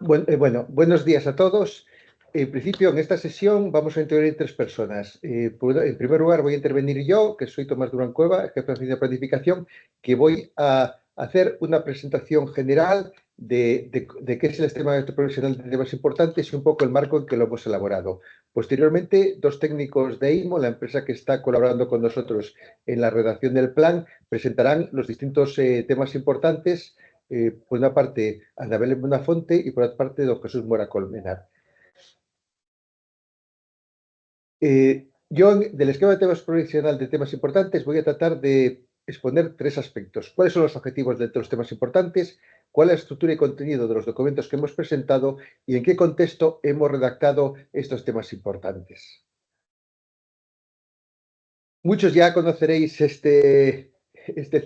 Bueno, buenos días a todos. En principio, en esta sesión vamos a intervenir tres personas. En primer lugar, voy a intervenir yo, que soy Tomás Durán Cueva, jefe de Oficina de Planificación, que voy a hacer una presentación general de qué es el sistema profesional de temas importantes y un poco el marco en que lo hemos elaborado. Posteriormente, dos técnicos de IMO, la empresa que está colaborando con nosotros en la redacción del plan, presentarán los distintos temas importantes. Por una parte, Anabel Buenafonte y por otra parte, don Jesús Mora Colmenar. Yo, del esquema de temas provisional de temas importantes, voy a tratar de exponer tres aspectos. ¿Cuáles son los objetivos de los temas importantes? ¿Cuál es la estructura y contenido de los documentos que hemos presentado? ¿Y en qué contexto hemos redactado estos temas importantes? Muchos ya conoceréis este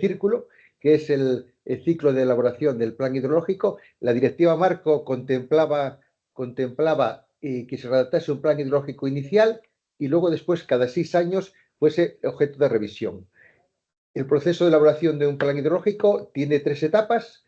círculo, que es el ciclo de elaboración del plan hidrológico. La directiva marco contemplaba que se redactase un plan hidrológico inicial y luego después, cada 6 años, fuese objeto de revisión. El proceso de elaboración de un plan hidrológico tiene 3 etapas.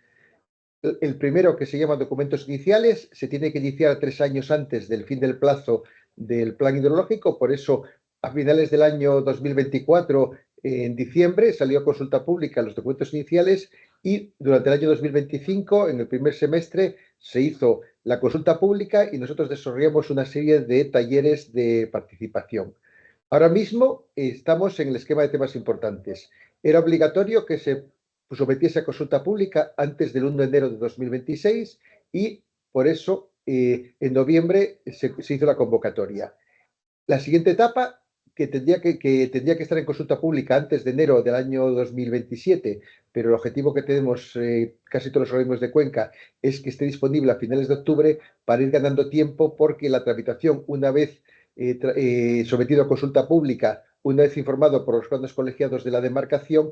El primero, que se llama documentos iniciales, se tiene que iniciar 3 años antes del fin del plazo del plan hidrológico. Por eso, a finales del año 2024, en diciembre, salió a consulta pública los documentos iniciales y durante el año 2025, en el primer semestre, se hizo la consulta pública y nosotros desarrollamos una serie de talleres de participación. Ahora mismo estamos en el esquema de temas importantes. Era obligatorio que se sometiese a consulta pública antes del 1 de enero de 2026 y por eso en noviembre se hizo la convocatoria. La siguiente etapa, que tendría que estar en consulta pública antes de enero del año 2027, pero el objetivo que tenemos casi todos los organismos de Cuenca es que esté disponible a finales de octubre para ir ganando tiempo, porque la tramitación, una vez sometido a consulta pública, una vez informado por los planos colegiados de la demarcación,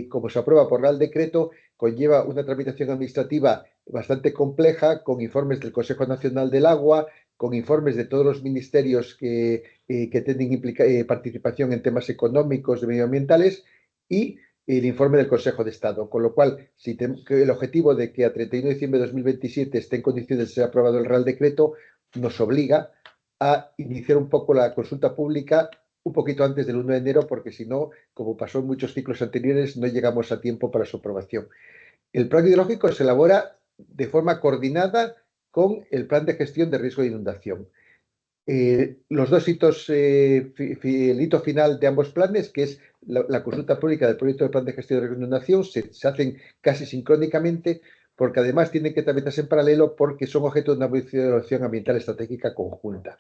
como se aprueba por Real Decreto, conlleva una tramitación administrativa bastante compleja, con informes del Consejo Nacional del Agua, con informes de todos los ministerios que tienen participación en temas económicos y medioambientales y el informe del Consejo de Estado. Con lo cual, el objetivo de que a 31 de diciembre de 2027 esté en condiciones de ser aprobado el Real Decreto nos obliga a iniciar un poco la consulta pública un poquito antes del 1 de enero, porque si no, como pasó en muchos ciclos anteriores, no llegamos a tiempo para su aprobación. El plan hidrológico se elabora de forma coordinada con el plan de gestión de riesgo de inundación. Los dos hitos, el hito final de ambos planes, que es la consulta pública del proyecto de plan de gestión de riesgo de inundación, se hacen casi sincrónicamente, porque además tienen que tramitarse en paralelo porque son objeto de una evaluación ambiental estratégica conjunta.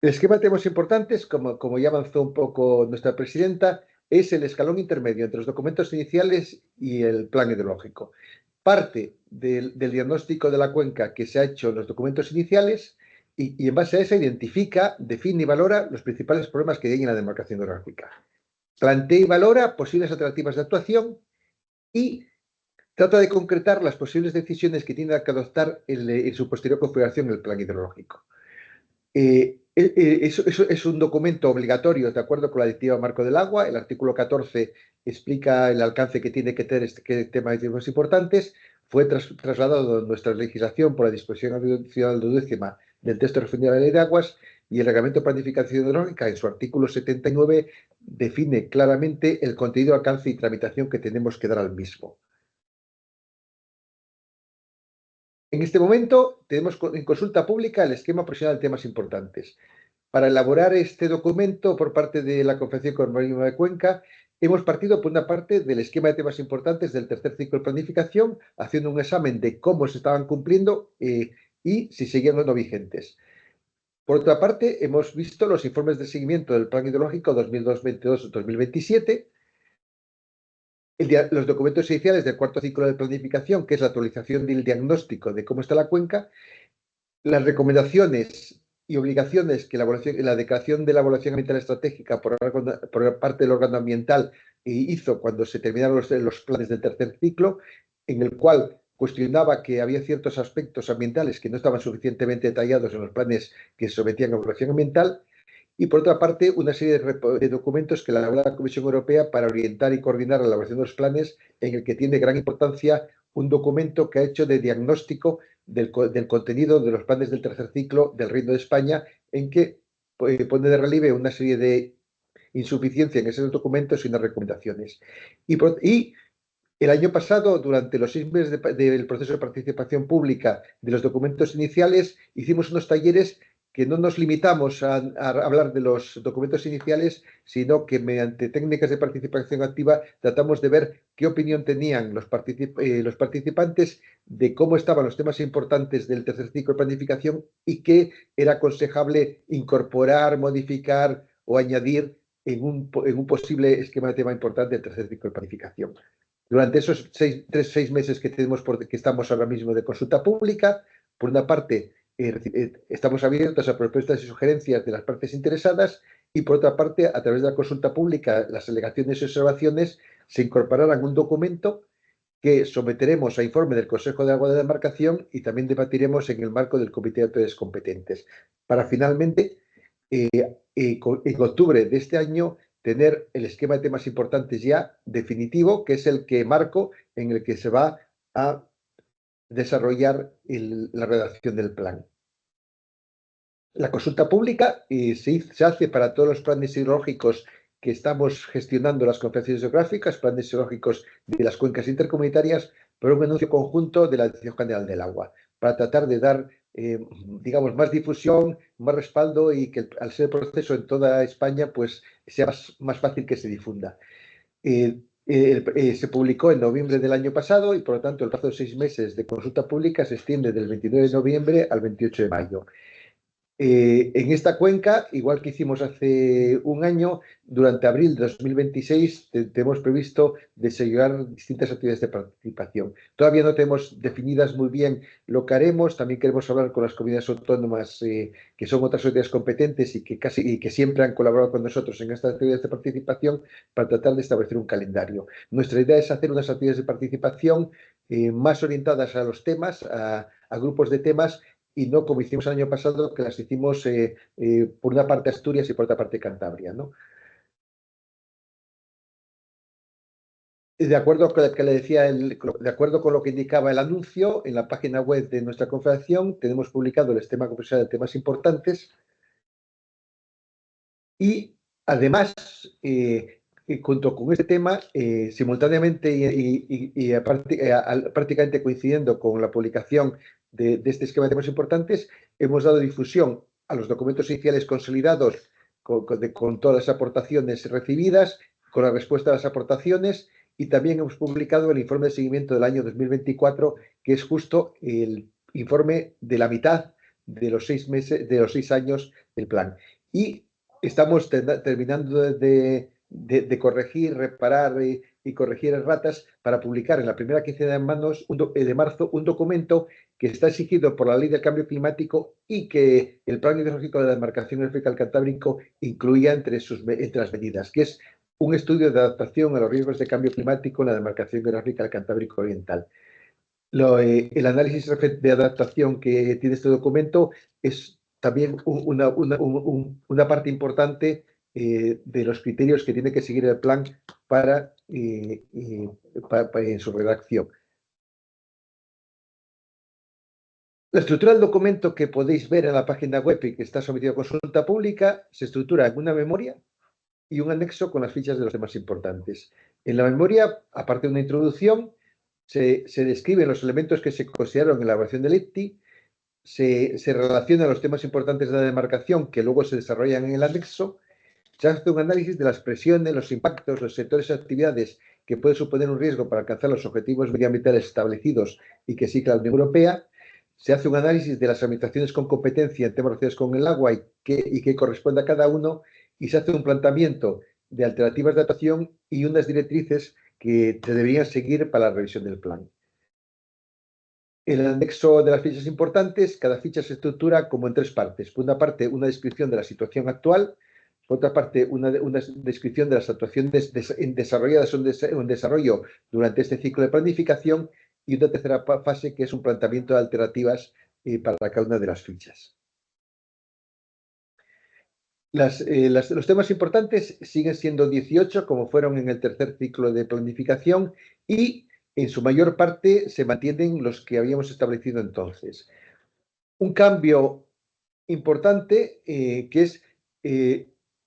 El esquema de temas importantes, como ya avanzó un poco nuestra presidenta, es el escalón intermedio entre los documentos iniciales y el plan hidrológico. Parte del diagnóstico de la cuenca que se ha hecho en los documentos iniciales y en base a eso identifica, define y valora los principales problemas que hay en la demarcación hidrográfica. Plantea y valora posibles alternativas de actuación y trata de concretar las posibles decisiones que tiene que adoptar en su posterior configuración el plan hidrológico. Es un documento obligatorio de acuerdo con la Directiva Marco del Agua. El artículo 14 explica el alcance que tiene que tener este tema de temas importantes. Fue trasladado a nuestra legislación por la disposición adicional 12ª del texto refundido de la Ley de Aguas, y el Reglamento de Planificación Hidrológica, en su artículo 79, define claramente el contenido, alcance y tramitación que tenemos que dar al mismo. En este momento tenemos en consulta pública el esquema profesional de temas importantes. Para elaborar este documento por parte de la Confederación Económica de Cuenca, hemos partido por una parte del esquema de temas importantes del tercer ciclo de planificación, haciendo un examen de cómo se estaban cumpliendo y si seguían o no vigentes. Por otra parte, hemos visto los informes de seguimiento del Plan Hidrológico 2022-2027, los documentos iniciales del cuarto ciclo de planificación, que es la actualización del diagnóstico de cómo está la cuenca, las recomendaciones y obligaciones que la declaración de la evaluación ambiental estratégica por parte del órgano ambiental hizo cuando se terminaron los planes del tercer ciclo, en el cual cuestionaba que había ciertos aspectos ambientales que no estaban suficientemente detallados en los planes que se sometían a evaluación ambiental, Y por otra parte, una serie de documentos que elabora la Comisión Europea para orientar y coordinar la elaboración de los planes, en el que tiene gran importancia un documento que ha hecho de diagnóstico del contenido de los planes del tercer ciclo del Reino de España, en que pone de relieve una serie de insuficiencias en esos documentos y unas recomendaciones. Y el año pasado, durante los 6 meses del proceso de participación pública de los documentos iniciales, hicimos unos talleres que no nos limitamos a hablar de los documentos iniciales, sino que mediante técnicas de participación activa tratamos de ver qué opinión tenían los participantes de cómo estaban los temas importantes del tercer ciclo de planificación y qué era aconsejable incorporar, modificar o añadir en un posible esquema de tema importante del tercer ciclo de planificación. Durante esos 6 meses que que estamos ahora mismo de consulta pública, por una parte, estamos abiertos a propuestas y sugerencias de las partes interesadas y por otra parte, a través de la consulta pública, las alegaciones y observaciones se incorporarán un documento que someteremos a informe del Consejo de Agua de Demarcación y también debatiremos en el marco del Comité de Autoridades Competentes, para finalmente, en octubre de este año, tener el esquema de temas importantes ya definitivo, que es el que marco en el que se va a desarrollar la redacción del plan. La consulta pública se hace para todos los planes hidrológicos que estamos gestionando las conferencias geográficas, planes hidrológicos de las cuencas intercomunitarias, por un anuncio conjunto de la Dirección General del Agua, para tratar de dar, digamos, más difusión, más respaldo y que al ser el proceso en toda España, pues sea más fácil que se difunda. Se publicó en noviembre del año pasado y, por lo tanto, el plazo de 6 meses de consulta pública se extiende del 29 de noviembre al 28 de mayo. En esta cuenca, igual que hicimos hace un año, durante abril de 2026 tenemos previsto desarrollar distintas actividades de participación. Todavía no tenemos definidas muy bien lo que haremos. También queremos hablar con las comunidades autónomas que son otras autoridades competentes y que siempre han colaborado con nosotros en estas actividades de participación para tratar de establecer un calendario. Nuestra idea es hacer unas actividades de participación más orientadas a los temas, a grupos de temas, y no como hicimos el año pasado, que las hicimos por una parte Asturias y por otra parte Cantabria, ¿no? De acuerdo con lo que le decía, de acuerdo con lo que indicaba el anuncio, en la página web de nuestra confederación tenemos publicado el esquema profesional de temas importantes y además, junto con este tema, simultáneamente y prácticamente coincidiendo con la publicación de este esquema de temas importantes, hemos dado difusión a los documentos iniciales consolidados con todas las aportaciones recibidas, con la respuesta a las aportaciones, y también hemos publicado el informe de seguimiento del año 2024, que es justo el informe de la mitad de los 6 meses, de los 6 años del plan. Y estamos terminando de corregir, reparar y corregir erratas para publicar en la primera quincena de marzo un documento que está exigido por la Ley del Cambio Climático y que el Plan Hidrológico de la Demarcación Hidrográfica del Cantábrico incluía entre las medidas, que es un estudio de adaptación a los riesgos de cambio climático en la Demarcación Hidrográfica del Cantábrico Oriental. El análisis de adaptación que tiene este documento es también una parte importante de los criterios que tiene que seguir el plan en su redacción. La estructura del documento que podéis ver en la página web y que está sometido a consulta pública se estructura en una memoria y un anexo con las fichas de los temas importantes. En la memoria, aparte de una introducción, se describen los elementos que se consideraron en la elaboración del IPTI, se relacionan los temas importantes de la demarcación que luego se desarrollan en el anexo, se hace un análisis de las presiones, los impactos, los sectores y actividades que pueden suponer un riesgo para alcanzar los objetivos medioambientales establecidos y que sigue la Unión Europea, se hace un análisis de las administraciones con competencia en temas relacionados con el agua y qué corresponde a cada uno, y se hace un planteamiento de alternativas de actuación y unas directrices que se deberían seguir para la revisión del plan. En el anexo de las fichas importantes, cada ficha se estructura como en 3 partes. Por una parte, una descripción de la situación actual. Por otra parte, una descripción de las actuaciones desarrolladas o en desarrollo durante este ciclo de planificación. Y una tercera fase, que es un planteamiento de alternativas para cada una de las fichas. Los temas importantes siguen siendo 18, como fueron en el tercer ciclo de planificación, y en su mayor parte se mantienen los que habíamos establecido entonces. Un cambio importante que es,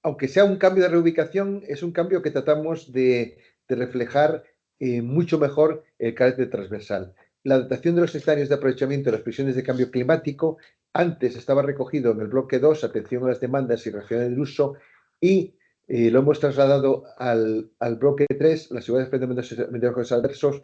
aunque sea un cambio de reubicación, es un cambio que tratamos de reflejar mucho mejor el carácter transversal. La adaptación de los escenarios de aprovechamiento de las previsiones de cambio climático antes estaba recogido en el bloque 2, atención a las demandas y raciones del uso, y lo hemos trasladado al bloque 3, la seguridad de fenómenos meteorológicos adversos,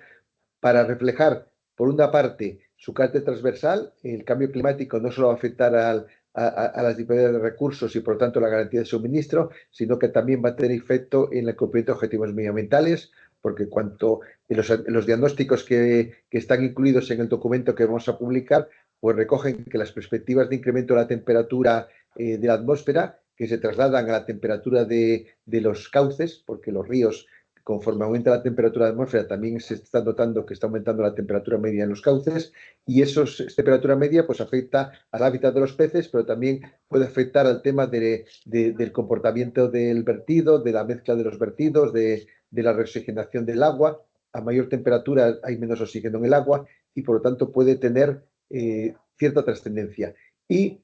para reflejar, por una parte, su carácter transversal. El cambio climático no solo va a afectar a las disponibilidades de recursos y, por lo tanto, la garantía de suministro, sino que también va a tener efecto en el cumplimiento de objetivos medioambientales, porque cuanto los diagnósticos que están incluidos en el documento que vamos a publicar, pues recogen que las perspectivas de incremento de la temperatura de la atmósfera, que se trasladan a la temperatura de los cauces, porque los ríos, conforme aumenta la temperatura de la atmósfera, también se está notando que está aumentando la temperatura media en los cauces, y esa temperatura media pues afecta al hábitat de los peces, pero también puede afectar al tema del comportamiento del vertido, de la mezcla de los vertidos, de la reoxigenación del agua. A mayor temperatura hay menos oxígeno en el agua y, por lo tanto, puede tener cierta trascendencia. Y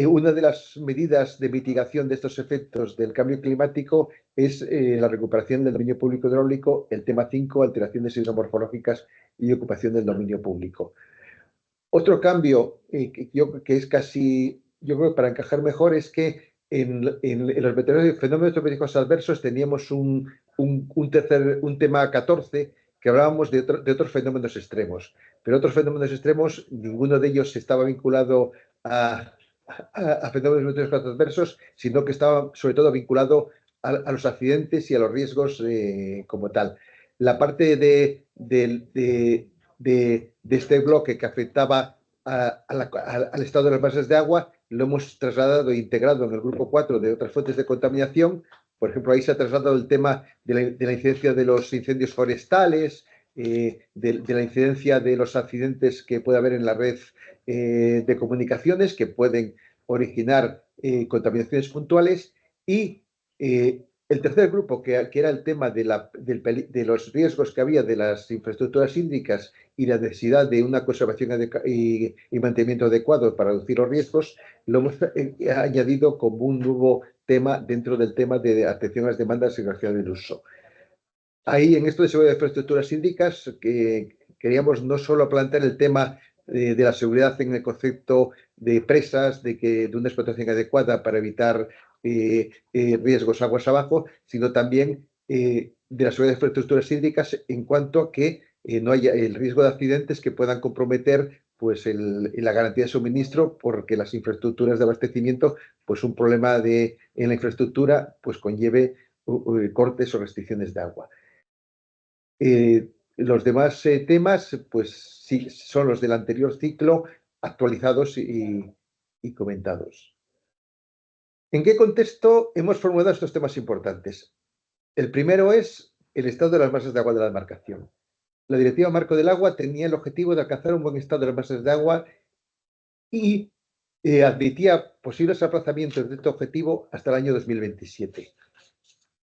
una de las medidas de mitigación de estos efectos del cambio climático es la recuperación del dominio público hidráulico, el tema 5, alteraciones hidromorfológicas y ocupación del dominio público. Otro cambio que es casi, yo creo, para encajar mejor, es que en los fenómenos meteorológicos adversos teníamos un tema 14, que hablábamos de otros fenómenos extremos. Pero otros fenómenos extremos, ninguno de ellos estaba vinculado a fenómenos meteorológicos adversos, sino que estaba sobre todo vinculado a los accidentes y a los riesgos como tal. La parte de este bloque que afectaba al estado de las masas de agua, lo hemos trasladado e integrado en el grupo 4 de otras fuentes de contaminación. Por ejemplo, ahí se ha trasladado el tema de la incidencia de los incendios forestales, de la incidencia de los accidentes que puede haber en la red de comunicaciones, que pueden originar contaminaciones puntuales, y el tercer grupo, que era el tema de los riesgos que había de las infraestructuras hídricas y la necesidad de una conservación y mantenimiento adecuado para reducir los riesgos, lo hemos añadido como un nuevo tema dentro del tema de atención a las demandas y ración del uso. Ahí, en esto de seguridad de infraestructuras hídricas, queríamos no solo plantear el tema de la seguridad en el concepto de presas, de una explotación adecuada para evitar riesgos aguas abajo, sino también de la seguridad de infraestructuras hídricas en cuanto a que no haya el riesgo de accidentes que puedan comprometer pues la garantía de suministro, porque las infraestructuras de abastecimiento, pues un problema en la infraestructura pues conlleve cortes o restricciones de agua. Los demás temas, pues sí, son los del anterior ciclo, actualizados y comentados. ¿En qué contexto hemos formulado estos temas importantes? El primero es el estado de las masas de agua de la demarcación. La Directiva Marco del Agua tenía el objetivo de alcanzar un buen estado de las masas de agua y admitía posibles aplazamientos de este objetivo hasta el año 2027.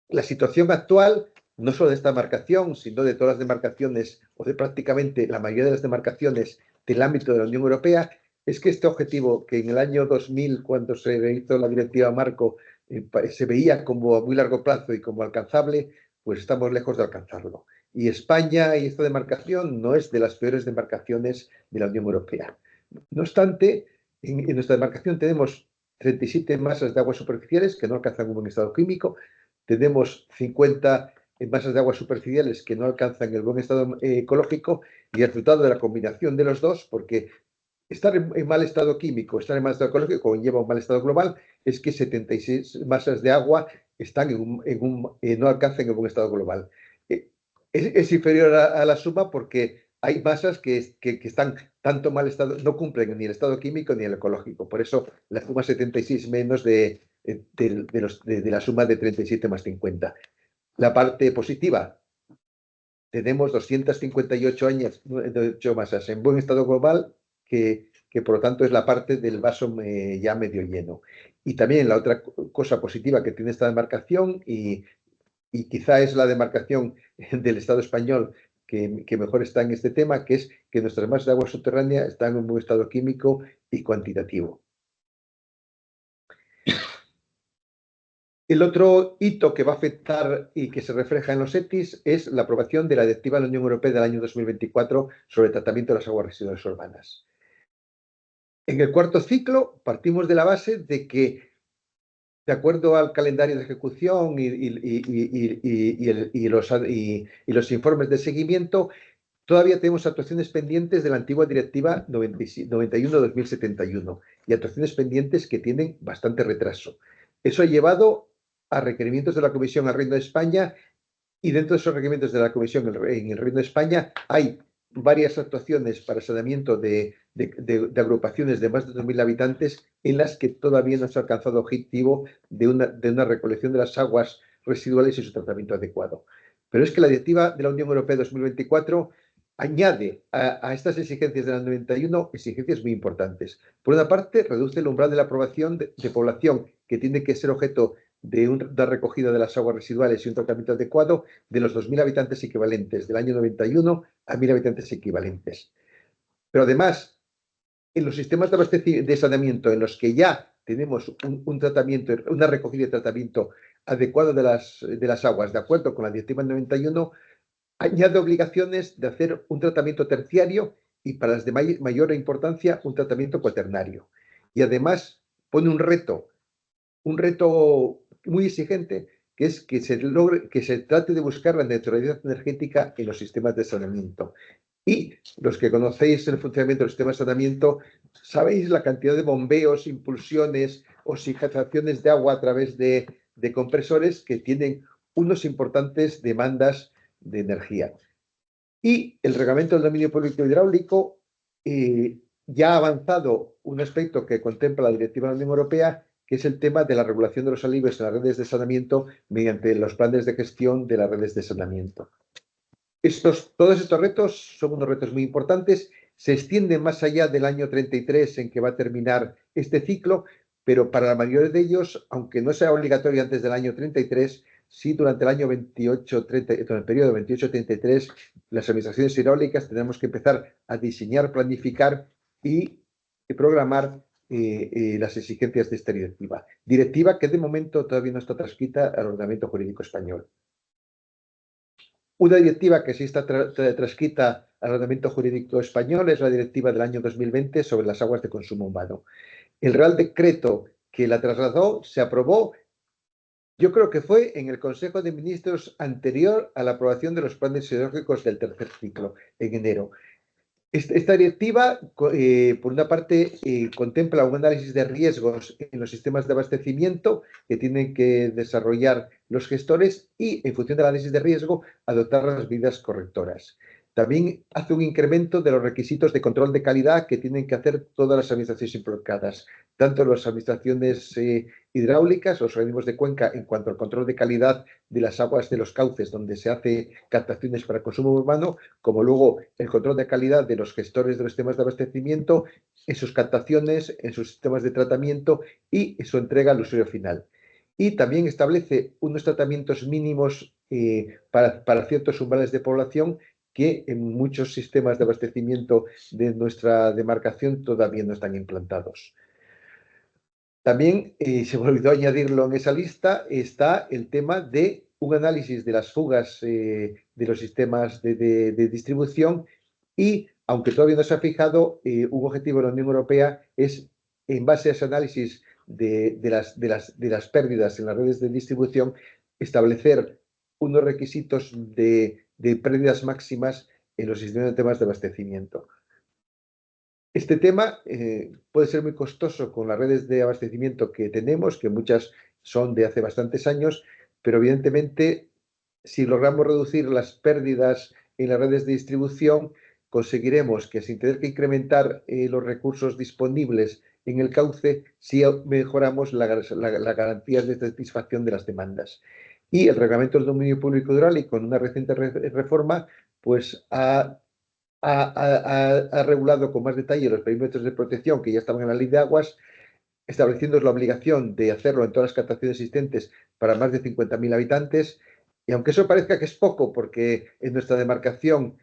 La situación actual, no solo de esta demarcación, sino de todas las demarcaciones, o de prácticamente la mayoría de las demarcaciones del ámbito de la Unión Europea, es que este objetivo, que en el año 2000, cuando se hizo la Directiva Marco, se veía como a muy largo plazo y como alcanzable, pues estamos lejos de alcanzarlo. Y España y esta demarcación no es de las peores demarcaciones de la Unión Europea. No obstante, en nuestra demarcación tenemos 37 masas de aguas superficiales que no alcanzan un buen estado químico, tenemos 50 masas de aguas superficiales que no alcanzan el buen estado ecológico, y el resultado de la combinación de los dos, porque estar en mal estado químico, estar en mal estado ecológico conlleva un mal estado global, es que 76 masas de agua están no alcanzan el buen estado global. Es inferior a la suma porque hay masas que están tanto mal estado, no cumplen ni el estado químico ni el ecológico. Por eso la suma 76 menos de la suma de 37 más 50. La parte positiva, tenemos 258 años, 8 masas en buen estado global, que por lo tanto es la parte del vaso ya medio lleno. Y también la otra cosa positiva que tiene esta demarcación, y quizá es la demarcación del Estado español que mejor está en este tema, que es que nuestras masas de agua subterránea están en un buen estado químico y cuantitativo. El otro hito que va a afectar y que se refleja en los ETIs es la aprobación de la Directiva de la Unión Europea del año 2024 sobre el tratamiento de las aguas residuales urbanas. En el cuarto ciclo partimos de la base de que, de acuerdo al calendario de ejecución y los informes de seguimiento, todavía tenemos actuaciones pendientes de la antigua Directiva 91-2071 y actuaciones pendientes que tienen bastante retraso. Eso ha llevado a requerimientos de la Comisión al Reino de España, y dentro de esos requerimientos de la Comisión en el Reino de España hay varias actuaciones para saneamiento de agrupaciones de más de 2.000 habitantes en las que todavía no se ha alcanzado objetivo de una recolección de las aguas residuales y su tratamiento adecuado. Pero es que la Directiva de la Unión Europea 2024 añade a estas exigencias de la 91 exigencias muy importantes. Por una parte, reduce el umbral de la aprobación de población que tiene que ser objeto de una recogida de las aguas residuales y un tratamiento adecuado de los 2.000 habitantes equivalentes del año 91 a 1.000 habitantes equivalentes. Pero además, en los sistemas de saneamiento en los que ya tenemos un tratamiento, una recogida y tratamiento adecuado de las aguas, de acuerdo con la Directiva 91, añade obligaciones de hacer un tratamiento terciario y, para las de mayor importancia, un tratamiento cuaternario. Y además pone un reto muy exigente, que es que se trate de buscar la neutralidad energética en los sistemas de saneamiento. Y los que conocéis el funcionamiento del sistema de saneamiento, sabéis la cantidad de bombeos, impulsiones, oxigenaciones de agua a través de compresores que tienen unos importantes demandas de energía. Y el reglamento del dominio público hidráulico ya ha avanzado un aspecto que contempla la Directiva de la Unión Europea, que es el tema de la regulación de los alivios en las redes de saneamiento mediante los planes de gestión de las redes de saneamiento. Todos estos retos son unos retos muy importantes, se extienden más allá del año 33 en que va a terminar este ciclo, pero para la mayoría de ellos, aunque no sea obligatorio antes del año 33, sí durante el año 28-30, durante el periodo 28-33, las administraciones hidráulicas tenemos que empezar a diseñar, planificar y programar las exigencias de esta directiva. Directiva que de momento todavía no está transcrita al ordenamiento jurídico español. Una directiva que sí está transcrita al ordenamiento jurídico español es la directiva del año 2020 sobre las aguas de consumo humano. El Real Decreto que la trasladó se aprobó, yo creo que fue en el Consejo de Ministros anterior a la aprobación de los planes hidrológicos del tercer ciclo, en enero. Esta directiva, por una parte, contempla un análisis de riesgos en los sistemas de abastecimiento que tienen que desarrollar los gestores y, en función del análisis de riesgo, adoptar las medidas correctoras. También hace un incremento de los requisitos de control de calidad que tienen que hacer todas las administraciones involucradas, tanto las administraciones hidráulicas, los organismos de cuenca, en cuanto al control de calidad de las aguas de los cauces donde se hace captaciones para consumo urbano, como luego el control de calidad de los gestores de los sistemas de abastecimiento, en sus captaciones, en sus sistemas de tratamiento y en su entrega al usuario final. Y también establece unos tratamientos mínimos para ciertos umbrales de población que en muchos sistemas de abastecimiento de nuestra demarcación todavía no están implantados. También, se me olvidó añadirlo en esa lista, está el tema de un análisis de las fugas de los sistemas de distribución y, aunque todavía no se ha fijado, un objetivo de la Unión Europea es, en base a ese análisis de las pérdidas en las redes de distribución, establecer unos requisitos de pérdidas máximas en los sistemas de abastecimiento. Este tema puede ser muy costoso con las redes de abastecimiento que tenemos, que muchas son de hace bastantes años, pero evidentemente si logramos reducir las pérdidas en las redes de distribución, conseguiremos que, sin tener que incrementar los recursos disponibles en el cauce, sí mejoramos la garantía de satisfacción de las demandas. Y el Reglamento del Dominio Público Hidráulico, en una reciente reforma, pues ha regulado con más detalle los perímetros de protección que ya estaban en la Ley de Aguas, estableciendo la obligación de hacerlo en todas las captaciones existentes para más de 50.000 habitantes. Y aunque eso parezca que es poco, porque en nuestra demarcación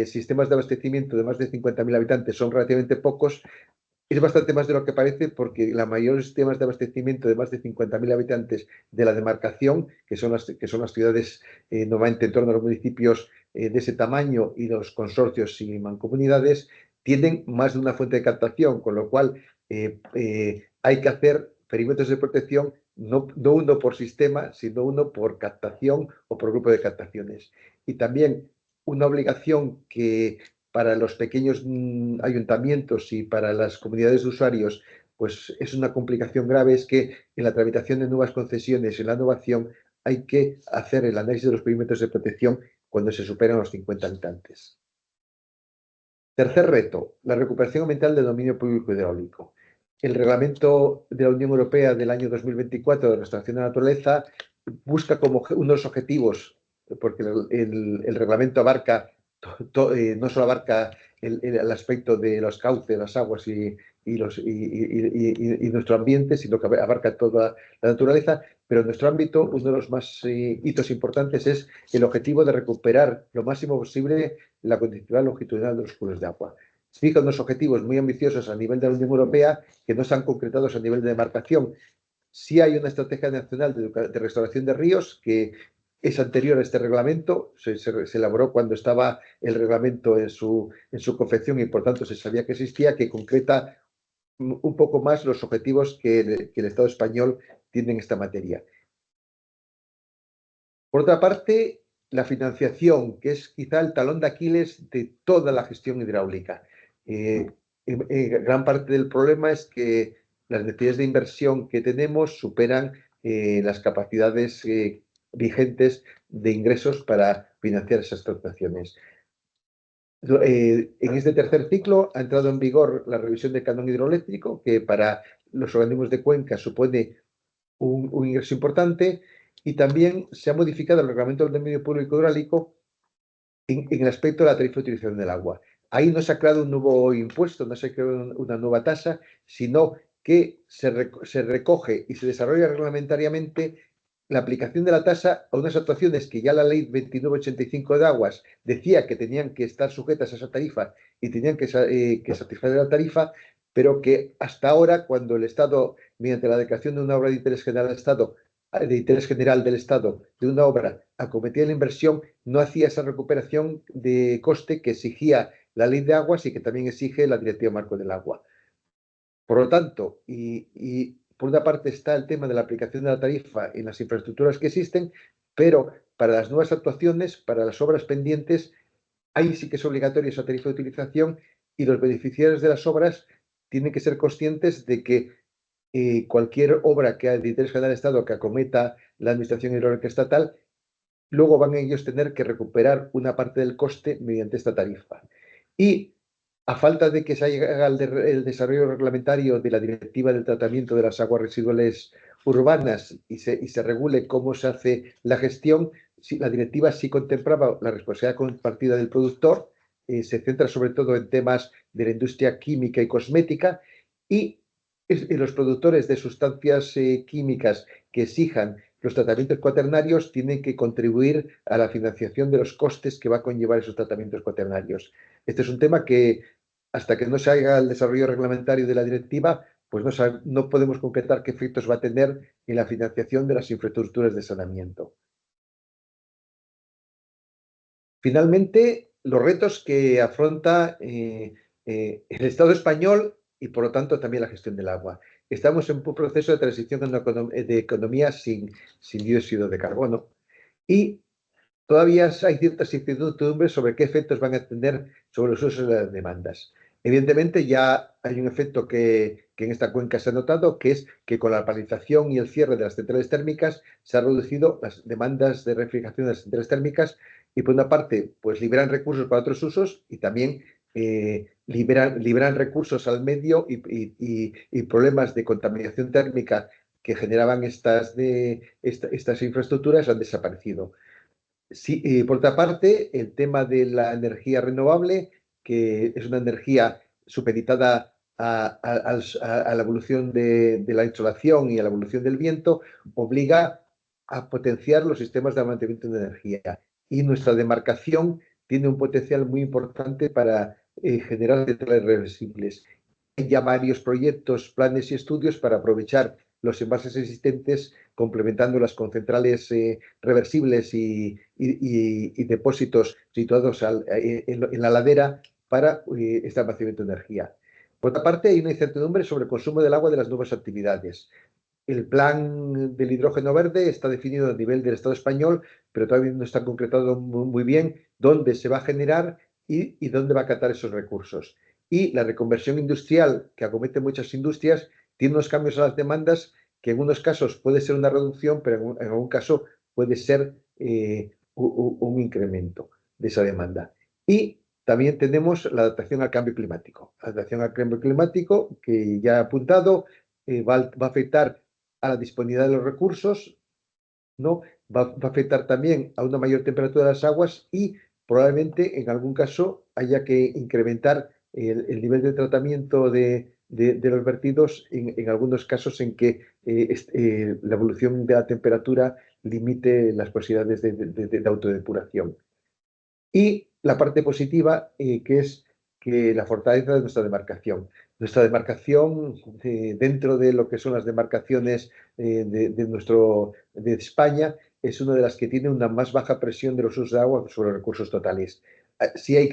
sistemas de abastecimiento de más de 50.000 habitantes son relativamente pocos, es bastante más de lo que parece, porque la mayoría de los sistemas de abastecimiento de más de 50.000 habitantes de la demarcación, que son las ciudades normalmente en torno a los municipios de ese tamaño, y los consorcios y mancomunidades, tienen más de una fuente de captación, con lo cual hay que hacer perímetros de protección, no uno por sistema, sino uno por captación o por grupo de captaciones. Y también una obligación que para los pequeños ayuntamientos y para las comunidades de usuarios, pues es una complicación grave, es que en la tramitación de nuevas concesiones, en la innovación, hay que hacer el análisis de los perímetros de protección cuando se superan los 50 habitantes. Tercer reto, la recuperación ambiental del dominio público hidráulico. El reglamento de la Unión Europea del año 2024 de restauración de la naturaleza busca como uno de los objetivos, porque el reglamento abarca, no solo abarca el aspecto de los cauces, las aguas y nuestro ambiente, sino que abarca toda la naturaleza, pero en nuestro ámbito uno de los más hitos importantes es el objetivo de recuperar lo máximo posible la condicionalidad longitudinal de los cursos de agua. Se fijan unos objetivos muy ambiciosos a nivel de la Unión Europea que no están concretados a nivel de demarcación. Sí hay una estrategia nacional de restauración de ríos que es anterior a este reglamento, se elaboró cuando estaba el reglamento en su confección y por tanto se sabía que existía, que concreta un poco más los objetivos que el Estado español tiene en esta materia. Por otra parte, la financiación, que es quizá el talón de Aquiles de toda la gestión hidráulica. Gran parte del problema es que las necesidades de inversión que tenemos superan las capacidades vigentes de ingresos para financiar esas transacciones. En este tercer ciclo ha entrado en vigor la revisión del canon hidroeléctrico, que para los organismos de cuenca supone un ingreso importante, y también se ha modificado el reglamento del dominio público hidráulico en el aspecto de la tarifa de utilización del agua. Ahí no se ha creado un nuevo impuesto, no se ha creado una nueva tasa, sino que se recoge y se desarrolla reglamentariamente la aplicación de la tasa a unas actuaciones que ya la ley 2985 de aguas decía que tenían que estar sujetas a esa tarifa y tenían que satisfacer la tarifa, pero que hasta ahora, cuando el Estado, mediante la declaración de una obra de interés general del Estado, de una obra, acometía la inversión, no hacía esa recuperación de coste que exigía la ley de aguas y que también exige la Directiva Marco del Agua. Por lo tanto, y por una parte está el tema de la aplicación de la tarifa en las infraestructuras que existen, pero para las nuevas actuaciones, para las obras pendientes, ahí sí que es obligatoria esa tarifa de utilización, y los beneficiarios de las obras tienen que ser conscientes de que cualquier obra que de interés general del Estado que acometa la Administración Hidráulica Estatal, luego van ellos a tener que recuperar una parte del coste mediante esta tarifa. Y a falta de que se haga el desarrollo reglamentario de la Directiva del Tratamiento de las Aguas Residuales Urbanas y se regule cómo se hace la gestión, la directiva sí contemplaba la responsabilidad compartida del productor, se centra sobre todo en temas de la industria química y cosmética, y los productores de sustancias químicas que exijan los tratamientos cuaternarios tienen que contribuir a la financiación de los costes que va a conllevar esos tratamientos cuaternarios. Este es un tema que, hasta que no se haga el desarrollo reglamentario de la directiva, pues no podemos concretar qué efectos va a tener en la financiación de las infraestructuras de saneamiento. Finalmente, los retos que afronta el Estado español y, por lo tanto, también la gestión del agua. Estamos en un proceso de transición de economía sin dióxido de carbono, y todavía hay ciertas incertidumbres sobre qué efectos van a tener sobre los usos de las demandas. Evidentemente, ya hay un efecto que en esta cuenca se ha notado, que es que con la paralización y el cierre de las centrales térmicas se han reducido las demandas de refrigeración de las centrales térmicas, y por una parte, pues liberan recursos para otros usos, y también liberan recursos al medio, y problemas de contaminación térmica que generaban estas infraestructuras han desaparecido. Sí, por otra parte, el tema de la energía renovable, que es una energía supeditada a la evolución de la insolación y a la evolución del viento, obliga a potenciar los sistemas de almacenamiento de energía. Y nuestra demarcación tiene un potencial muy importante para generar centrales reversibles. Hay ya varios proyectos, planes y estudios para aprovechar los envases existentes, complementándolas con centrales reversibles y depósitos situados en la ladera para este almacenamiento de energía. Por otra parte, hay una incertidumbre sobre el consumo del agua de las nuevas actividades. El plan del hidrógeno verde está definido a nivel del Estado español, pero todavía no está concretado muy bien dónde se va a generar y dónde va a captar esos recursos. Y la reconversión industrial que acomete muchas industrias tiene unos cambios a las demandas que en unos casos puede ser una reducción, pero en algún caso puede ser un incremento de esa demanda. Y también tenemos la adaptación al cambio climático. La adaptación al cambio climático, que ya he apuntado, va a afectar a la disponibilidad de los recursos, ¿no? Va a afectar también a una mayor temperatura de las aguas y probablemente en algún caso haya que incrementar el nivel de tratamiento de los vertidos en algunos casos en que la evolución de la temperatura limite las posibilidades de autodepuración. Y la parte positiva, que es que la fortaleza de nuestra demarcación. Nuestra demarcación, dentro de lo que son las demarcaciones de España, es una de las que tiene una más baja presión de los usos de agua sobre los recursos totales. Sí hay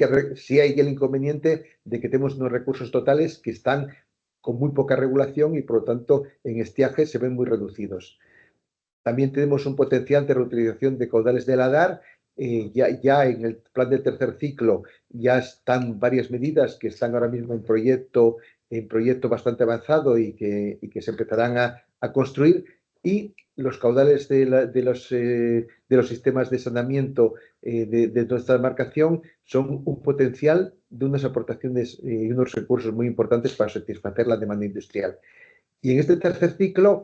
el inconveniente de que tenemos unos recursos totales que están con muy poca regulación y, por lo tanto, en estiaje se ven muy reducidos. También tenemos un potencial de reutilización de caudales del Adar. Ya en el plan del tercer ciclo ya están varias medidas que están ahora mismo en proyecto bastante avanzado y que se empezarán a construir. Y los caudales de los sistemas de saneamiento de nuestra demarcación son un potencial de unas aportaciones y unos recursos muy importantes para satisfacer la demanda industrial. Y en este tercer ciclo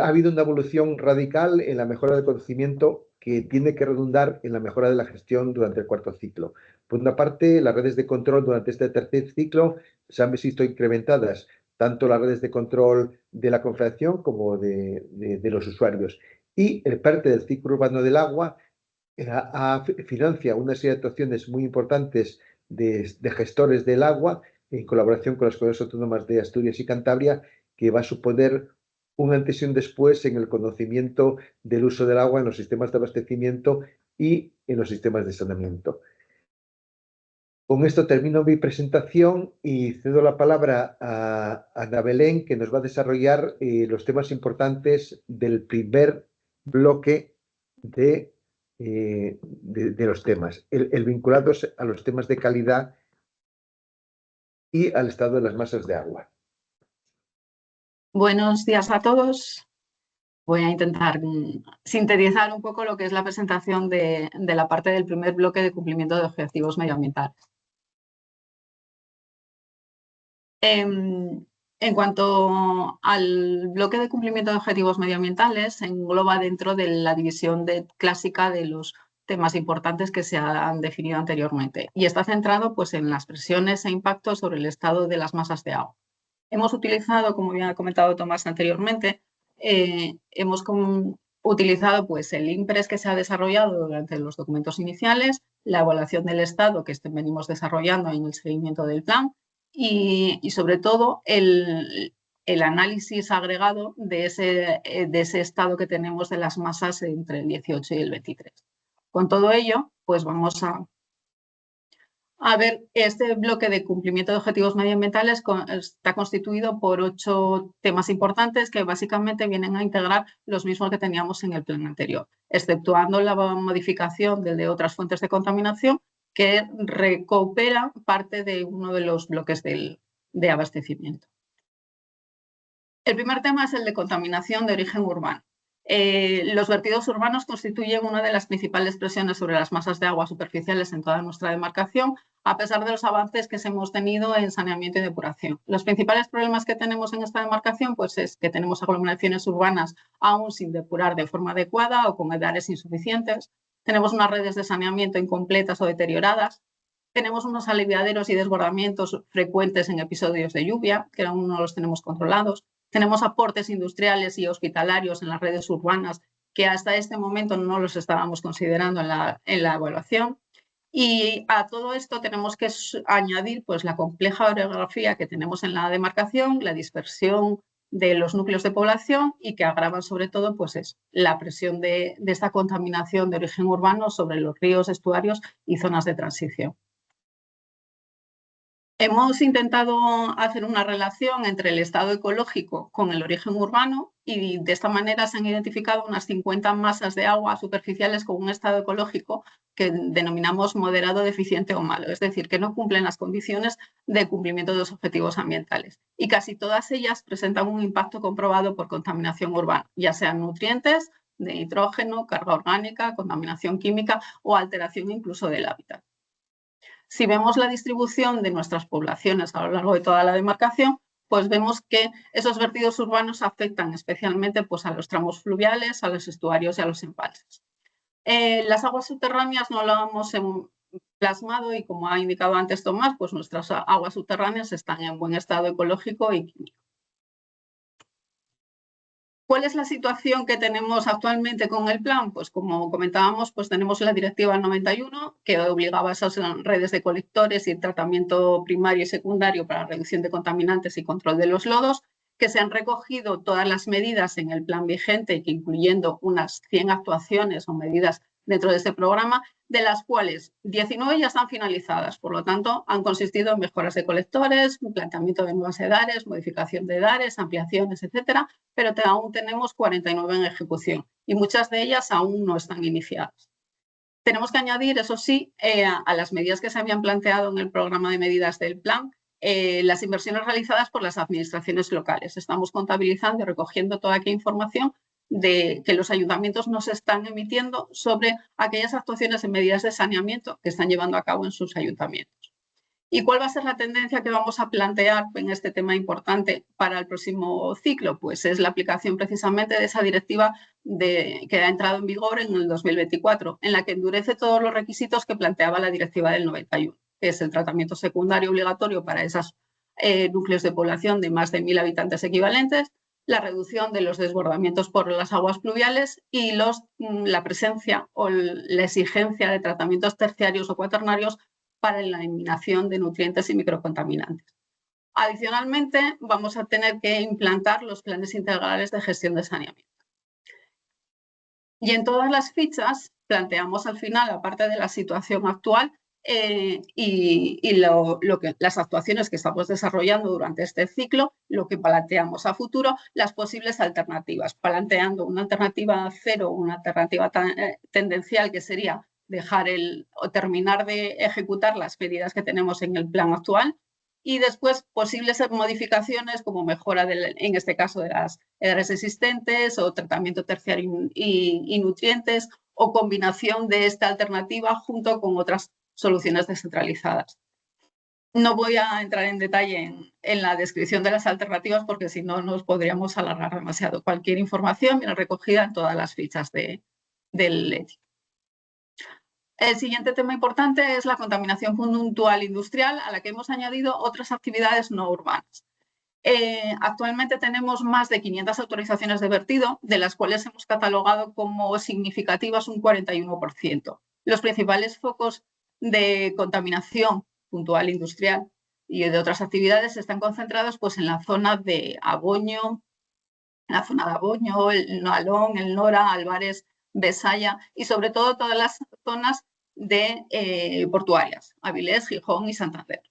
ha habido una evolución radical en la mejora del conocimiento que tiene que redundar en la mejora de la gestión durante el cuarto ciclo. Por una parte, las redes de control durante este tercer ciclo se han visto incrementadas, tanto las redes de control de la Confederación como de los usuarios. Y el PERTE del ciclo urbano del agua financia una serie de actuaciones muy importantes de gestores del agua en colaboración con las comunidades autónomas de Asturias y Cantabria, que va a suponer un antes y un después en el conocimiento del uso del agua en los sistemas de abastecimiento y en los sistemas de saneamiento. Con esto termino mi presentación y cedo la palabra a Ana Belén, que nos va a desarrollar los temas importantes del primer bloque de los temas, el vinculados a los temas de calidad y al estado de las masas de agua. Buenos días a todos. Voy a intentar sintetizar un poco lo que es la presentación de la parte del primer bloque de cumplimiento de objetivos medioambientales. En cuanto al bloque de cumplimiento de objetivos medioambientales, se engloba dentro de la división clásica de los temas importantes que se han definido anteriormente y está centrado pues, en las presiones e impactos sobre el estado de las masas de agua. Hemos utilizado, como bien ha comentado Tomás anteriormente, hemos utilizado pues, el IMPRES que se ha desarrollado durante los documentos iniciales, la evaluación del estado que venimos desarrollando en el seguimiento del plan y sobre todo el análisis agregado de ese estado que tenemos de las masas entre el 18 y el 23. Con todo ello, pues vamos a ver, este bloque de cumplimiento de objetivos medioambientales está constituido por 8 temas importantes que básicamente vienen a integrar los mismos que teníamos en el plan anterior, exceptuando la modificación del de otras fuentes de contaminación que recupera parte de uno de los bloques de abastecimiento. El primer tema es el de contaminación de origen urbano. Los vertidos urbanos constituyen una de las principales presiones sobre las masas de agua superficiales en toda nuestra demarcación, a pesar de los avances que hemos tenido en saneamiento y depuración. Los principales problemas que tenemos en esta demarcación pues, es que tenemos aglomeraciones urbanas aún sin depurar de forma adecuada o con edades insuficientes. Tenemos unas redes de saneamiento incompletas o deterioradas. Tenemos unos aliviaderos y desbordamientos frecuentes en episodios de lluvia, que aún no los tenemos controlados. Tenemos aportes industriales y hospitalarios en las redes urbanas, que hasta este momento no los estábamos considerando en la evaluación. Y a todo esto tenemos que añadir pues, la compleja orografía que tenemos en la demarcación, la dispersión de los núcleos de población y que agravan sobre todo pues, la presión de esta contaminación de origen urbano sobre los ríos, estuarios y zonas de transición. Hemos intentado hacer una relación entre el estado ecológico con el origen urbano y de esta manera se han identificado unas 50 masas de agua superficiales con un estado ecológico que denominamos moderado, deficiente o malo, es decir, que no cumplen las condiciones de cumplimiento de los objetivos ambientales. Y casi todas ellas presentan un impacto comprobado por contaminación urbana, ya sean nutrientes, de nitrógeno, carga orgánica, contaminación química o alteración incluso del hábitat. Si vemos la distribución de nuestras poblaciones a lo largo de toda la demarcación, pues vemos que esos vertidos urbanos afectan especialmente pues, a los tramos fluviales, a los estuarios y a los embalses. Las aguas subterráneas no lo hemos plasmado y como ha indicado antes Tomás, pues nuestras aguas subterráneas están en buen estado ecológico y químico. ¿Cuál es la situación que tenemos actualmente con el plan? Pues como comentábamos, pues tenemos la Directiva 91 que obligaba a esas redes de colectores y tratamiento primario y secundario para la reducción de contaminantes y control de los lodos, que se han recogido todas las medidas en el plan vigente, que incluyendo unas 100 actuaciones o medidas dentro de este programa, de las cuales 19 ya están finalizadas. Por lo tanto, han consistido en mejoras de colectores, planteamiento de nuevas edades, modificación de edades, ampliaciones, etcétera, pero aún tenemos 49 en ejecución y muchas de ellas aún no están iniciadas. Tenemos que añadir, eso sí, a las medidas que se habían planteado en el programa de medidas del plan, las inversiones realizadas por las administraciones locales. Estamos contabilizando y recogiendo toda aquella información de que los ayuntamientos nos están emitiendo sobre aquellas actuaciones en medidas de saneamiento que están llevando a cabo en sus ayuntamientos. ¿Y cuál va a ser la tendencia que vamos a plantear en este tema importante para el próximo ciclo? Pues es la aplicación precisamente de esa directiva que ha entrado en vigor en el 2024, en la que endurece todos los requisitos que planteaba la directiva del 91, que es el tratamiento secundario obligatorio para esos núcleos de población de más de 1.000 habitantes equivalentes, la reducción de los desbordamientos por las aguas pluviales y la presencia o la exigencia de tratamientos terciarios o cuaternarios para la eliminación de nutrientes y microcontaminantes. Adicionalmente, vamos a tener que implantar los planes integrales de gestión de saneamiento. Y en todas las fichas planteamos al final, aparte de la situación actual, las actuaciones que estamos desarrollando durante este ciclo, lo que planteamos a futuro, las posibles alternativas, planteando una alternativa cero, una alternativa tendencial que sería dejar o terminar de ejecutar las medidas que tenemos en el plan actual y después posibles modificaciones como mejora, en este caso, de las edades existentes o tratamiento terciario y nutrientes o combinación de esta alternativa junto con otras soluciones descentralizadas. No voy a entrar en detalle en la descripción de las alternativas porque si no nos podríamos alargar demasiado. Cualquier información viene recogida en todas las fichas del ETI. El siguiente tema importante es la contaminación puntual industrial, a la que hemos añadido otras actividades no urbanas. Actualmente tenemos más de 500 autorizaciones de vertido, de las cuales hemos catalogado como significativas un 41%. Los principales focos de contaminación puntual industrial y de otras actividades están concentrados pues, en la zona de Aboño, el Nalón, el Nora, Álvarez, Besaya y sobre todo todas las zonas portuarias, Avilés, Gijón y Santander.